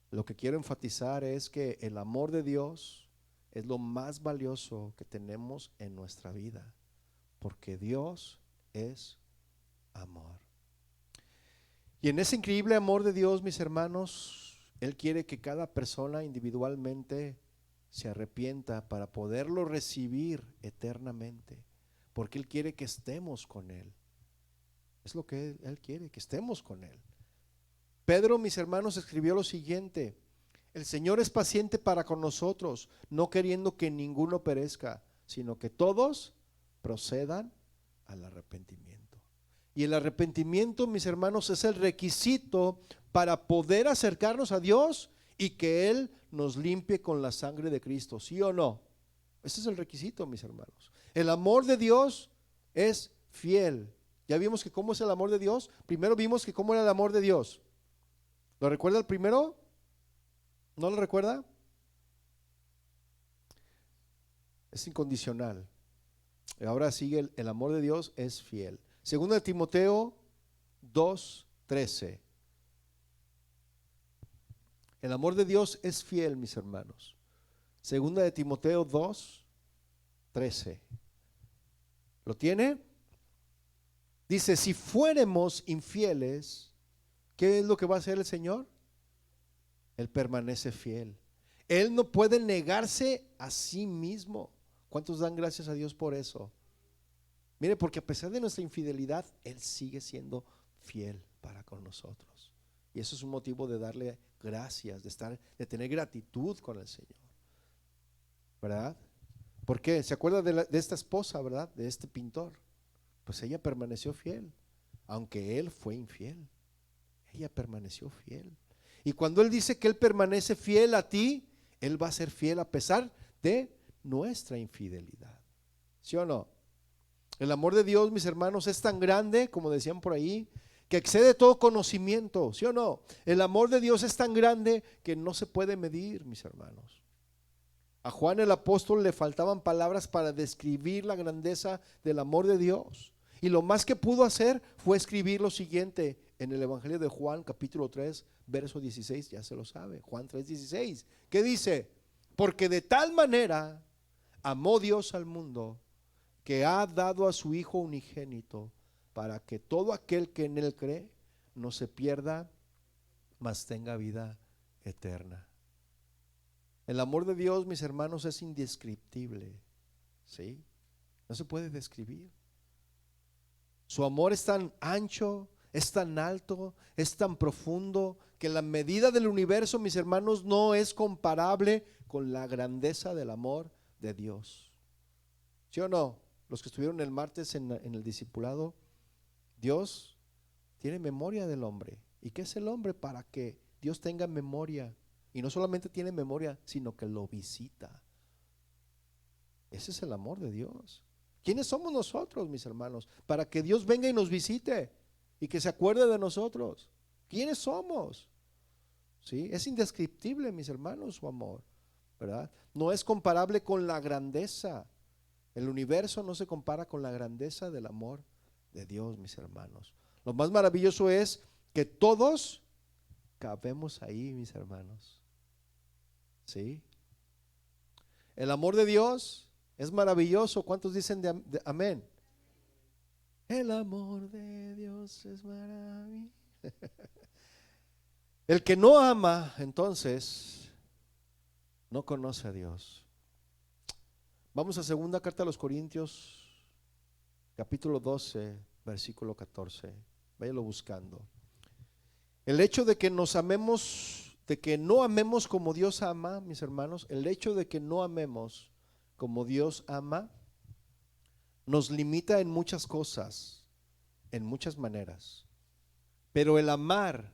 Lo que quiero enfatizar es que el amor de Dios es lo más valioso que tenemos en nuestra vida, porque Dios es amor. Y en ese increíble amor de Dios, mis hermanos, Él quiere que cada persona individualmente se arrepienta para poderlo recibir eternamente, porque Él quiere que estemos con Él. Es lo que Él quiere, que estemos con Él. Pedro, mis hermanos, escribió lo siguiente: el Señor es paciente para con nosotros, no queriendo que ninguno perezca, sino que todos procedan al arrepentimiento. Y el arrepentimiento, mis hermanos, es el requisito para poder acercarnos a Dios y que Él nos limpie con la sangre de Cristo, ¿sí o no? Ese es el requisito, mis hermanos. El amor de Dios es fiel. Ya vimos que cómo es el amor de Dios. Primero vimos que cómo era el amor de Dios. ¿Lo recuerda el primero? ¿No lo recuerda? Es incondicional. Ahora sigue el amor de Dios es fiel. Segunda de Timoteo 2:13. El amor de Dios es fiel, mis hermanos. Segunda de Timoteo 2:13. ¿Lo tiene? Dice, si fuéramos infieles, ¿qué es lo que va a hacer el Señor? Él permanece fiel. Él no puede negarse a sí mismo. ¿Cuántos dan gracias a Dios por eso? Mire, porque a pesar de nuestra infidelidad, Él sigue siendo fiel para con nosotros. Y eso es un motivo de darle gracias, de tener gratitud con el Señor, ¿verdad? ¿Por qué? ¿Se acuerda de esta esposa, verdad? De este pintor. Pues ella permaneció fiel, aunque él fue infiel. Ella permaneció fiel. Y cuando Él dice que Él permanece fiel a ti, Él va a ser fiel a pesar de nuestra infidelidad. ¿Sí o no? El amor de Dios, mis hermanos, es tan grande, como decían por ahí, que excede todo conocimiento. ¿Sí o no? El amor de Dios es tan grande que no se puede medir, mis hermanos. A Juan el apóstol le faltaban palabras para describir la grandeza del amor de Dios. Y lo más que pudo hacer fue escribir lo siguiente en el Evangelio de Juan, capítulo 3, verso 16, ya se lo sabe, Juan 3:16. ¿Qué dice? Porque de tal manera amó Dios al mundo, que ha dado a su Hijo unigénito, para que todo aquel que en Él cree no se pierda, mas tenga vida eterna. El amor de Dios, mis hermanos, es indescriptible, ¿sí? No se puede describir. Su amor es tan ancho, es tan alto, es tan profundo, que la medida del universo, mis hermanos, no es comparable con la grandeza del amor de Dios. ¿Sí o no? Los que estuvieron el martes en el discipulado, Dios tiene memoria del hombre. ¿Y qué es el hombre? Para que Dios tenga memoria. Y no solamente tiene memoria, sino que lo visita. Ese es el amor de Dios. ¿Quiénes somos nosotros, mis hermanos? Para que Dios venga y nos visite y que se acuerde de nosotros. ¿Quiénes somos? ¿Sí? Es indescriptible, mis hermanos, su amor, ¿verdad? No es comparable con la grandeza. El universo no se compara con la grandeza del amor de Dios, mis hermanos. Lo más maravilloso es que todos cabemos ahí, mis hermanos. ¿Sí? El amor de Dios es maravilloso. ¿Cuántos dicen amén? El amor de Dios es maravilloso. El que no ama, entonces, no conoce a Dios. Vamos a segunda carta a los Corintios, capítulo 12, versículo 14. Váyalo buscando. El hecho de que nos amemos, de que no amemos como Dios ama, mis hermanos, el hecho de que no amemos como Dios ama, nos limita en muchas cosas, en muchas maneras. Pero el amar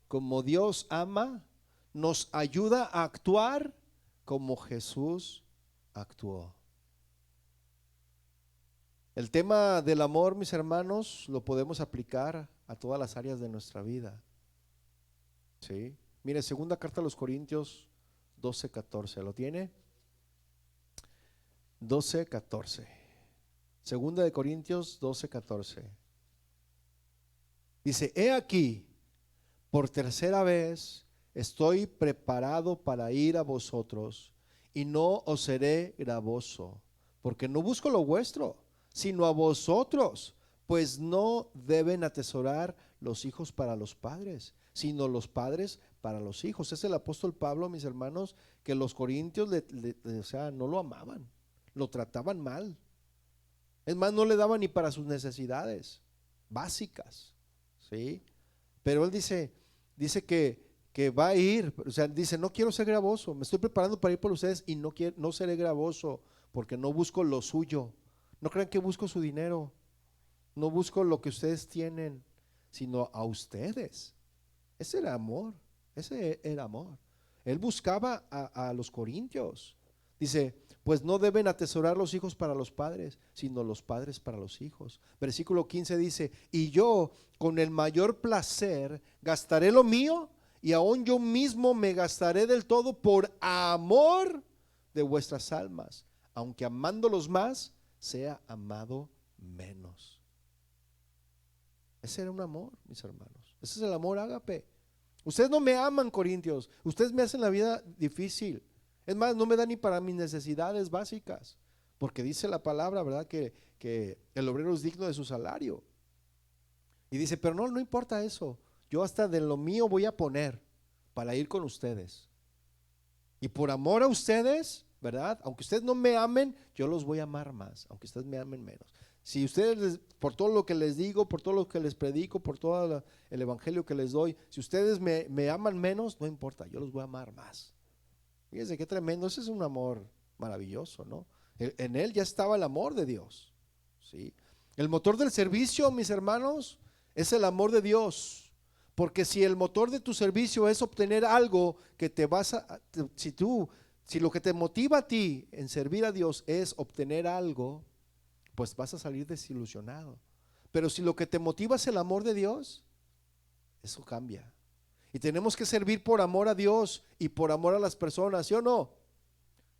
como Dios ama, nos ayuda a actuar como Jesús actuó. El tema del amor, mis hermanos, lo podemos aplicar a todas las áreas de nuestra vida. ¿Sí? Mire, segunda carta a los Corintios 12:14, ¿lo tiene? 12:14. Segunda de Corintios 12:14. Dice, he aquí, por tercera vez estoy preparado para ir a vosotros y no os seré gravoso, porque no busco lo vuestro, sino a vosotros, pues no deben atesorar los hijos para los padres, sino los padres para los hijos. Es el apóstol Pablo, mis hermanos, que los corintios o sea, no lo amaban, lo trataban mal. Es más, no le daban ni para sus necesidades básicas, ¿sí? Pero él dice que va a ir, o sea, dice, no quiero ser gravoso, me estoy preparando para ir por ustedes y no seré gravoso porque no busco lo suyo. No crean que busco su dinero, no busco lo que ustedes tienen, sino a ustedes. Ese era amor, ese era amor. Él buscaba a los corintios. Dice, pues no deben atesorar los hijos para los padres, sino los padres para los hijos. Versículo 15 dice, y yo con el mayor placer gastaré lo mío y aún yo mismo me gastaré del todo por amor de vuestras almas, aunque amándolos más, sea amado menos. Ese era un amor, mis hermanos. Ese es el amor ágape. Ustedes no me aman, corintios. Ustedes me hacen la vida difícil. Es más, no me dan ni para mis necesidades básicas. Porque dice la palabra, ¿verdad? Que el obrero es digno de su salario. Y dice, pero no importa eso. Yo hasta de lo mío voy a poner para ir con ustedes. Y por amor a ustedes, ¿verdad? Aunque ustedes no me amen, yo los voy a amar más, aunque ustedes me amen menos. Si ustedes, por todo lo que les digo, por todo lo que les predico, por todo el evangelio que les doy, si ustedes me aman menos, no importa, yo los voy a amar más. Fíjense qué tremendo, ese es un amor maravilloso, ¿no? En él ya estaba el amor de Dios, ¿sí? El motor del servicio, mis hermanos, es el amor de Dios. Porque si el motor de tu servicio es obtener algo que te vas a, si lo que te motiva a ti en servir a Dios es obtener algo, pues vas a salir desilusionado. Pero si lo que te motiva es el amor de Dios, eso cambia. Y tenemos que servir por amor a Dios y por amor a las personas, ¿sí o no?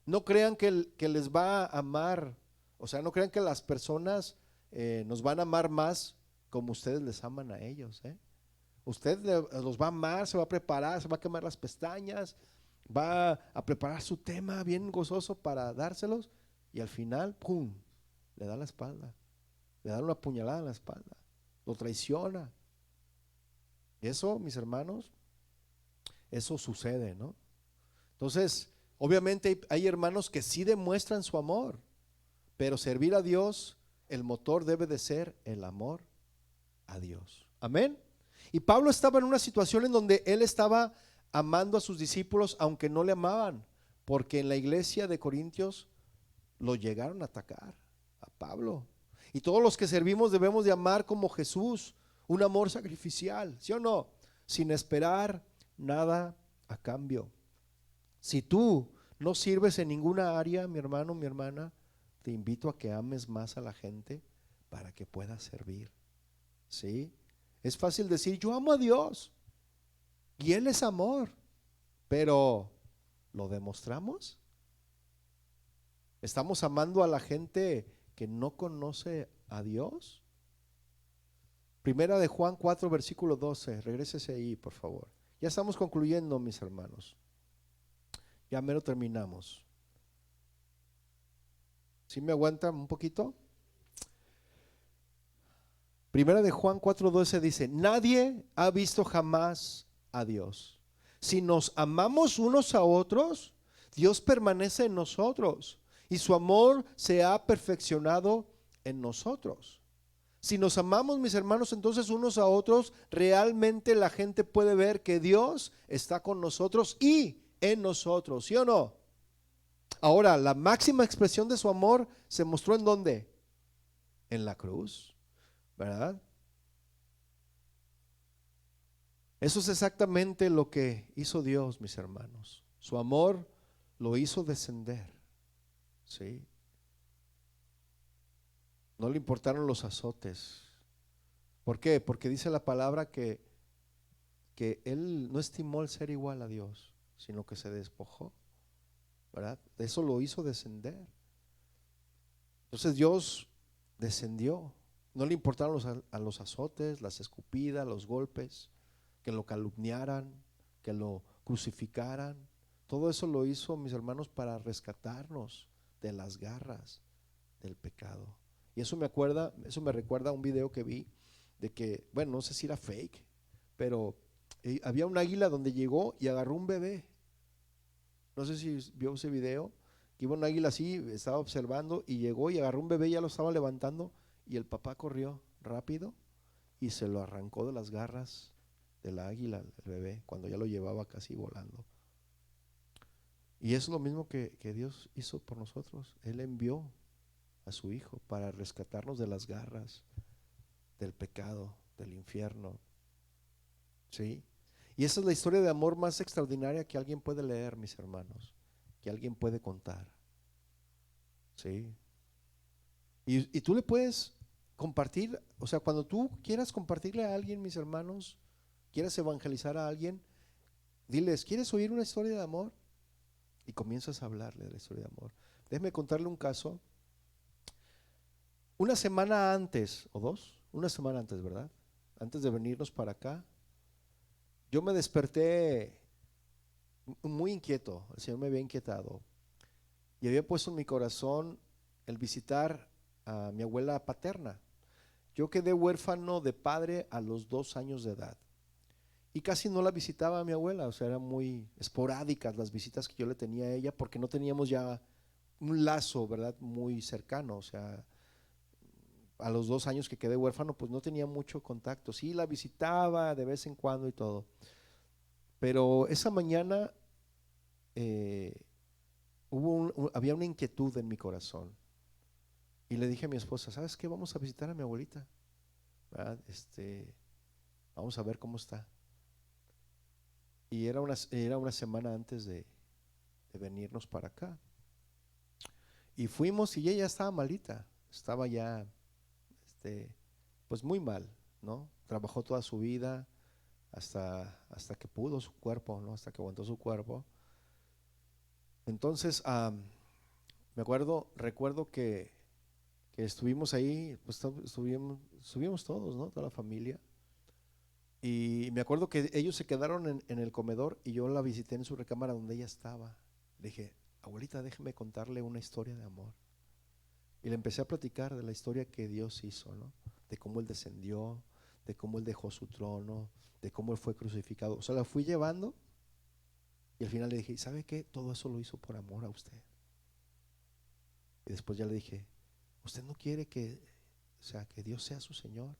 No crean que les va a amar, o sea, no crean que las personas nos van a amar más como ustedes les aman a ellos, ¿eh? Usted los va a amar, se va a preparar, se va a quemar las pestañas, va a preparar su tema bien gozoso para dárselos y al final, ¡pum!, le da la espalda, le da una puñalada en la espalda, lo traiciona. Y eso, mis hermanos, eso sucede, ¿no? Entonces, obviamente hay hermanos que sí demuestran su amor, pero servir a Dios, el motor debe de ser el amor a Dios. Amén. Y Pablo estaba en una situación en donde él estaba amando a sus discípulos aunque no le amaban, porque en la iglesia de Corintios lo llegaron a atacar a Pablo. Y todos los que servimos debemos de amar como Jesús, un amor sacrificial, ¿sí o no? Sin esperar nada a cambio. Si tú no sirves en ninguna área, mi hermano, mi hermana, te invito a que ames más a la gente para que puedas servir, ¿sí? Es fácil decir, yo amo a Dios y Él es amor, pero ¿lo demostramos? ¿Estamos amando a la gente que no conoce a Dios? Primera de Juan 4, versículo 12, regrésese ahí, por favor. Ya estamos concluyendo, mis hermanos. Ya mero terminamos. ¿Sí me aguantan un poquito? Primera de Juan 4:12 dice, nadie ha visto jamás a Dios. Si nos amamos unos a otros, Dios permanece en nosotros y su amor se ha perfeccionado en nosotros. Si nos amamos, mis hermanos, entonces unos a otros, realmente la gente puede ver que Dios está con nosotros y en nosotros, ¿sí o no? Ahora, la máxima expresión de su amor se mostró ¿en dónde? En la cruz, ¿verdad? Eso es exactamente lo que hizo Dios, mis hermanos. Su amor lo hizo descender, ¿sí? No le importaron los azotes. ¿Por qué? Porque dice la palabra que Él no estimó el ser igual a Dios, sino que se despojó, ¿verdad? Eso lo hizo descender. Entonces Dios descendió. No le importaron a los azotes, las escupidas, los golpes, que lo calumniaran, que lo crucificaran. Todo eso lo hizo, mis hermanos, para rescatarnos de las garras del pecado. Y eso me recuerda a un video que vi de que, bueno, no sé si era fake, pero había un águila donde llegó y agarró un bebé. No sé si vio ese video, que iba un águila así, estaba observando y llegó y agarró un bebé, ya lo estaba levantando y el papá corrió rápido y se lo arrancó de las garras de la águila, el bebé, cuando ya lo llevaba casi volando. Y es lo mismo que Dios hizo por nosotros. Él envió a su Hijo para rescatarnos de las garras del pecado, del infierno. ¿Sí? Y esa es la historia de amor más extraordinaria que alguien puede leer, mis hermanos, que alguien puede contar. ¿Sí? Y tú le puedes compartir, o sea, cuando tú quieras compartirle a alguien, mis hermanos, quieras evangelizar a alguien, diles, ¿quieres oír una historia de amor? Y comienzas a hablarle de la historia de amor. Déjeme contarle un caso. Una semana antes, o dos, una semana antes, ¿verdad? Antes de venirnos para acá, yo me desperté muy inquieto, el Señor me había inquietado y había puesto en mi corazón el visitar a mi abuela paterna. Yo quedé huérfano de padre a los 2 años de edad y casi no la visitaba a mi abuela, o sea, eran muy esporádicas las visitas que yo le tenía a ella porque no teníamos ya un lazo, ¿verdad? Muy cercano, o sea, a los 2 años que quedé huérfano, pues no tenía mucho contacto. Sí, la visitaba de vez en cuando y todo. Pero esa mañana eh, había una inquietud en mi corazón. Y le dije a mi esposa, ¿sabes qué? Vamos a visitar a mi abuelita, ¿verdad? Vamos a ver cómo está. Y era una semana antes de venirnos para acá. Y fuimos y ella estaba malita, estaba ya, este, pues muy mal, ¿no? Trabajó toda su vida hasta que pudo su cuerpo, ¿no? Hasta que aguantó su cuerpo. Entonces, recuerdo que estuvimos ahí, pues estuvimos todos, ¿no? Toda la familia. Y me acuerdo que ellos se quedaron en el comedor y yo la visité en su recámara donde ella estaba. Le dije, abuelita, déjeme contarle una historia de amor. Y le empecé a platicar de la historia que Dios hizo, ¿no? De cómo Él descendió, de cómo Él dejó su trono, de cómo Él fue crucificado. O sea, la fui llevando y al final le dije, ¿sabe qué? Todo eso lo hizo por amor a usted. Y después ya le dije, ¿usted no quiere o sea, que Dios sea su Señor?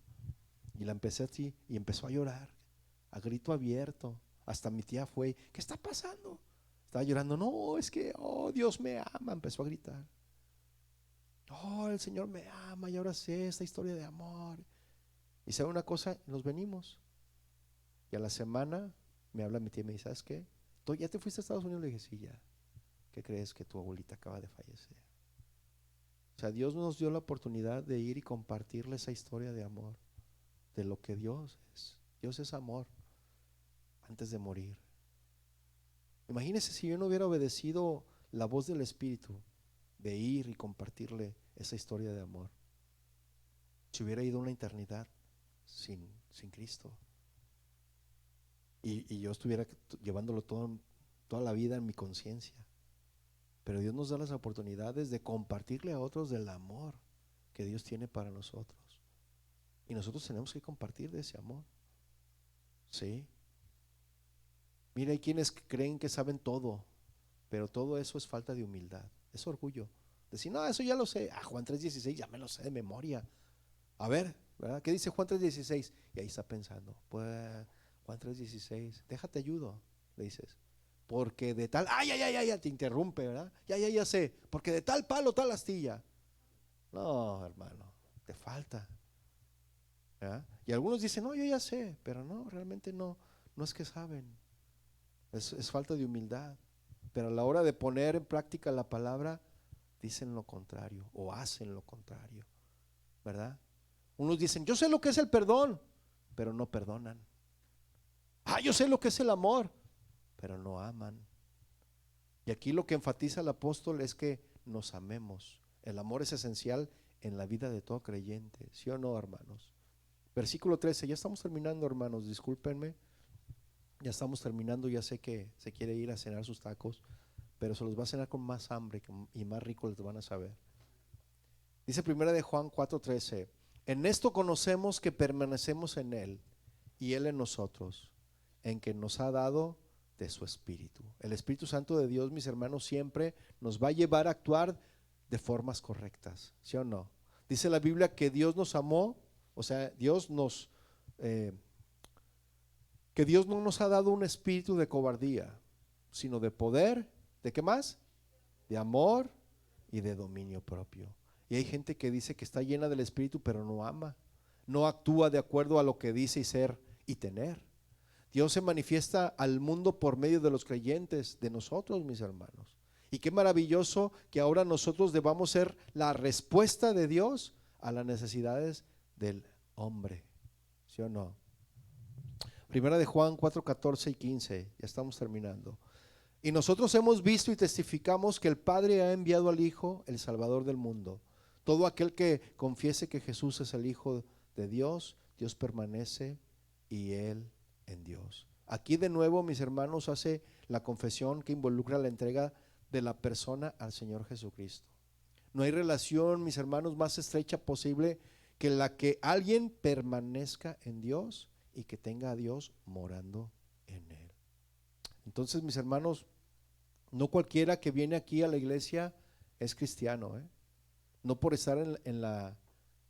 Y la empecé así y empezó a llorar, a grito abierto. Hasta mi tía fue, ¿qué está pasando? Estaba llorando, no, es que, oh, Dios me ama, empezó a gritar. Oh, el Señor me ama y ahora sé esta historia de amor. Y sabe una cosa, nos venimos. Y a la semana me habla mi tía y me dice, ¿sabes qué? ¿Tú ya te fuiste a Estados Unidos? Le dije, sí, ya. ¿Qué crees? Que tu abuelita acaba de fallecer. O sea, Dios nos dio la oportunidad de ir y compartirle esa historia de amor, de lo que Dios es. Dios es amor antes de morir. Imagínese si yo no hubiera obedecido la voz del Espíritu de ir y compartirle esa historia de amor. Si hubiera ido una eternidad sin Cristo. Y yo estuviera llevándolo toda la vida en mi conciencia. Pero Dios nos da las oportunidades de compartirle a otros del amor que Dios tiene para nosotros. Y nosotros tenemos que compartir de ese amor. Sí. Mira, hay quienes creen que saben todo, pero todo eso es falta de humildad, es orgullo. Decir, no, eso ya lo sé. Juan 3:16 ya me lo sé de memoria. A ver, ¿verdad? ¿Qué dice Juan 3:16? Y ahí está pensando, pues Juan 3:16, déjate ayudo, le dices. Porque de tal, ya te interrumpe, ¿verdad? Ya sé, porque de tal palo, tal astilla. No, hermano, te falta, ¿verdad? Y algunos dicen, no, yo ya sé, pero no, realmente no es que saben, es falta de humildad. Pero a la hora de poner en práctica la palabra, dicen lo contrario o hacen lo contrario, ¿verdad? Unos dicen, yo sé lo que es el perdón, pero no perdonan. Yo sé lo que es el amor, pero no aman. Y aquí lo que enfatiza el apóstol es que nos amemos. El amor es esencial en la vida de todo creyente, ¿sí o no, hermanos? Versículo 13, ya estamos terminando, hermanos, discúlpenme. Ya estamos terminando, ya sé que se quiere ir a cenar sus tacos, pero se los va a cenar con más hambre y más rico les van a saber. Dice primera de Juan 4:13, en esto conocemos que permanecemos en Él y Él en nosotros, en que nos ha dado de su Espíritu. El Espíritu Santo de Dios, mis hermanos, siempre nos va a llevar a actuar de formas correctas, ¿sí o no? Dice la Biblia que Dios nos amó, o sea, que Dios no nos ha dado un espíritu de cobardía, sino de poder, ¿de qué más? De amor y de dominio propio. Y hay gente que dice que está llena del Espíritu, pero no ama, no actúa de acuerdo a lo que dice y ser y tener. Dios se manifiesta al mundo por medio de los creyentes, de nosotros, mis hermanos. Y qué maravilloso que ahora nosotros debamos ser la respuesta de Dios a las necesidades del hombre, ¿sí o no? Primera de Juan 4:14 y 15, ya estamos terminando. Y nosotros hemos visto y testificamos que el Padre ha enviado al Hijo, el Salvador del mundo. Todo aquel que confiese que Jesús es el Hijo de Dios, Dios permanece y Él en Dios. Aquí de nuevo, mis hermanos, hace la confesión que involucra la entrega de la persona al Señor Jesucristo. No hay relación, mis hermanos, más estrecha posible que la que alguien permanezca en Dios y que tenga a Dios morando en Él. Entonces, mis hermanos, no cualquiera que viene aquí a la iglesia es cristiano, ¿eh? No por estar en la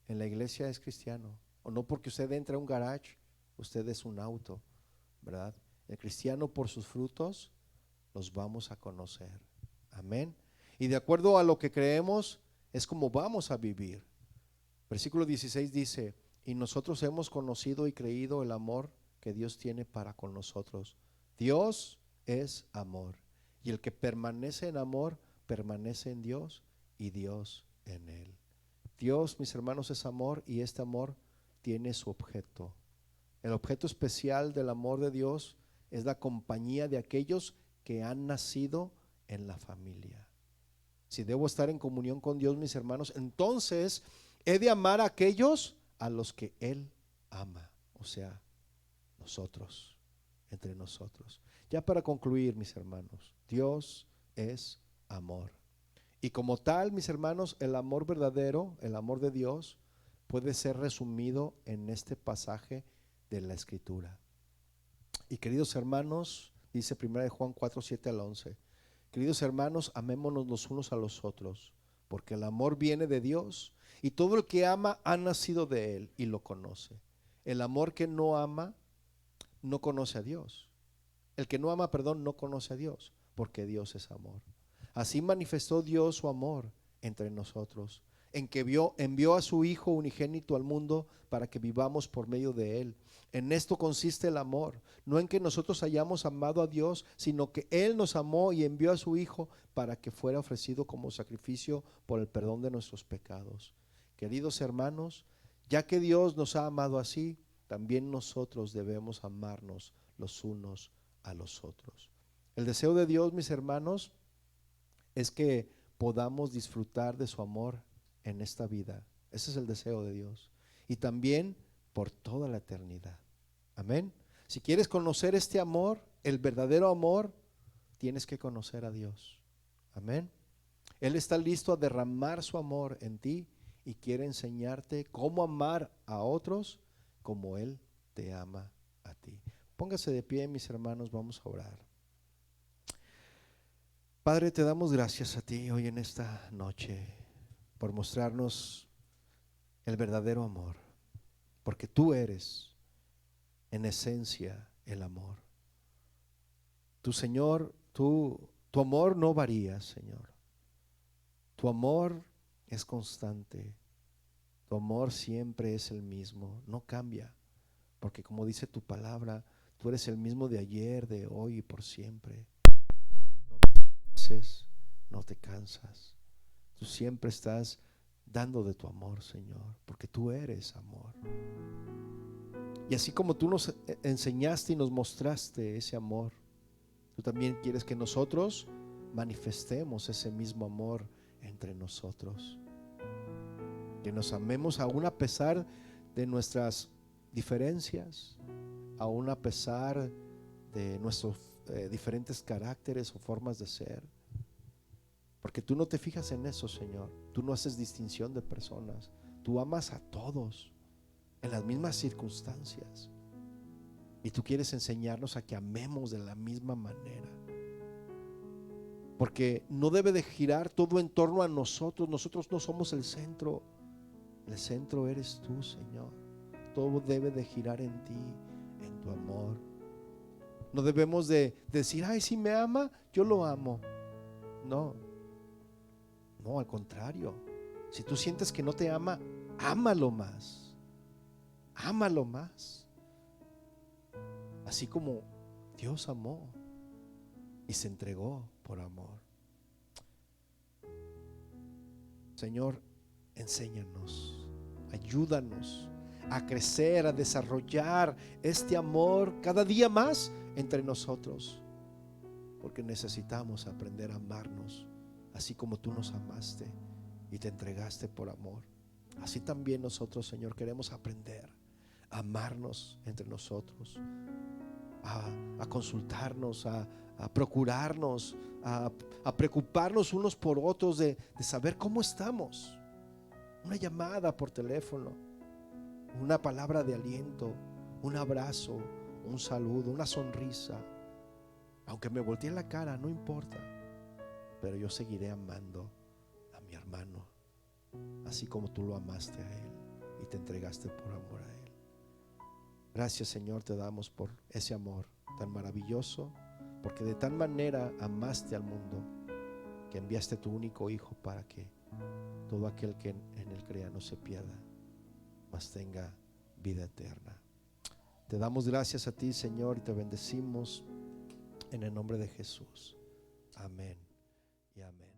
iglesia es cristiano, o no porque usted entra a un garage, usted es un auto, ¿verdad? El cristiano por sus frutos los vamos a conocer, amén. Y de acuerdo a lo que creemos es como vamos a vivir. Versículo 16 dice, y nosotros hemos conocido y creído el amor que Dios tiene para con nosotros. Dios es amor, y el que permanece en amor permanece en Dios y Dios en él. Dios, mis hermanos, es amor, y este amor tiene su objeto. El objeto especial del amor de Dios es la compañía de aquellos que han nacido en la familia. Si debo estar en comunión con Dios, mis hermanos, entonces he de amar a aquellos a los que Él ama, o sea, nosotros, entre nosotros. Ya para concluir, mis hermanos, Dios es amor. Y como tal, mis hermanos, el amor verdadero, el amor de Dios, puede ser resumido en este pasaje de la Escritura. Y queridos hermanos, dice 1 Juan 4:7-11, queridos hermanos, amémonos los unos a los otros, porque el amor viene de Dios, y todo el que ama ha nacido de Él y lo conoce. El amor que no ama no conoce a Dios. El que no ama, perdón, no conoce a Dios, porque Dios es amor. Así manifestó Dios su amor entre nosotros, en que envió a su Hijo unigénito al mundo para que vivamos por medio de Él. En esto consiste el amor, no en que nosotros hayamos amado a Dios, sino que Él nos amó y envió a su Hijo para que fuera ofrecido como sacrificio por el perdón de nuestros pecados. Queridos hermanos, ya que Dios nos ha amado así, también nosotros debemos amarnos los unos a los otros. El deseo de Dios, mis hermanos, es que podamos disfrutar de su amor en esta vida. Ese es el deseo de Dios. Y también por toda la eternidad. Amén. Si quieres conocer este amor, el verdadero amor, tienes que conocer a Dios. Amén. Él está listo a derramar su amor en ti y quiere enseñarte cómo amar a otros como Él te ama a ti. Póngase de pie, mis hermanos, vamos a orar. Padre, te damos gracias a ti hoy en esta noche por mostrarnos el verdadero amor, porque tú eres en esencia el amor. Tu Señor, tu amor no varía, Señor. Tu amor es constante. Tu amor siempre es el mismo, no cambia, porque como dice tu palabra, tú eres el mismo de ayer, de hoy y por siempre. No te canses, no te cansas. Tú siempre estás dando de tu amor, Señor, porque tú eres amor. Y así como tú nos enseñaste y nos mostraste ese amor, tú también quieres que nosotros manifestemos ese mismo amor entre nosotros. Que nos amemos aún a pesar de nuestras diferencias, aún a pesar de nuestros diferentes caracteres o formas de ser. Porque tú no te fijas en eso, Señor. Tú no haces distinción de personas. Tú amas a todos en las mismas circunstancias. Y tú quieres enseñarnos a que amemos de la misma manera. Porque no debe de girar todo en torno a nosotros. Nosotros no somos el centro. El centro eres tú, Señor. Todo debe de girar en ti, en tu amor. No debemos de decir, ay, si me ama, yo lo amo. No, no, al contrario. Si tú sientes que no te ama, ámalo más. Ámalo más. Así como Dios amó y se entregó por amor. Señor, enséñanos, ayúdanos a crecer, a desarrollar este amor cada día más entre nosotros, porque necesitamos aprender a amarnos así como tú nos amaste y te entregaste por amor. Así también nosotros, Señor, queremos aprender a amarnos entre nosotros, a consultarnos, a procurarnos, a preocuparnos unos por otros de saber cómo estamos. Una llamada por teléfono, una palabra de aliento, un abrazo, un saludo, una sonrisa. Aunque me voltee la cara, no importa, pero yo seguiré amando a mi hermano, así como tú lo amaste a él y te entregaste por amor a él. Gracias, Señor, te damos por ese amor tan maravilloso, porque de tal manera amaste al mundo que enviaste tu único Hijo para que todo aquel que en él crea no se pierda, mas tenga vida eterna. Te damos gracias a ti, Señor, y te bendecimos en el nombre de Jesús. Amén y amén.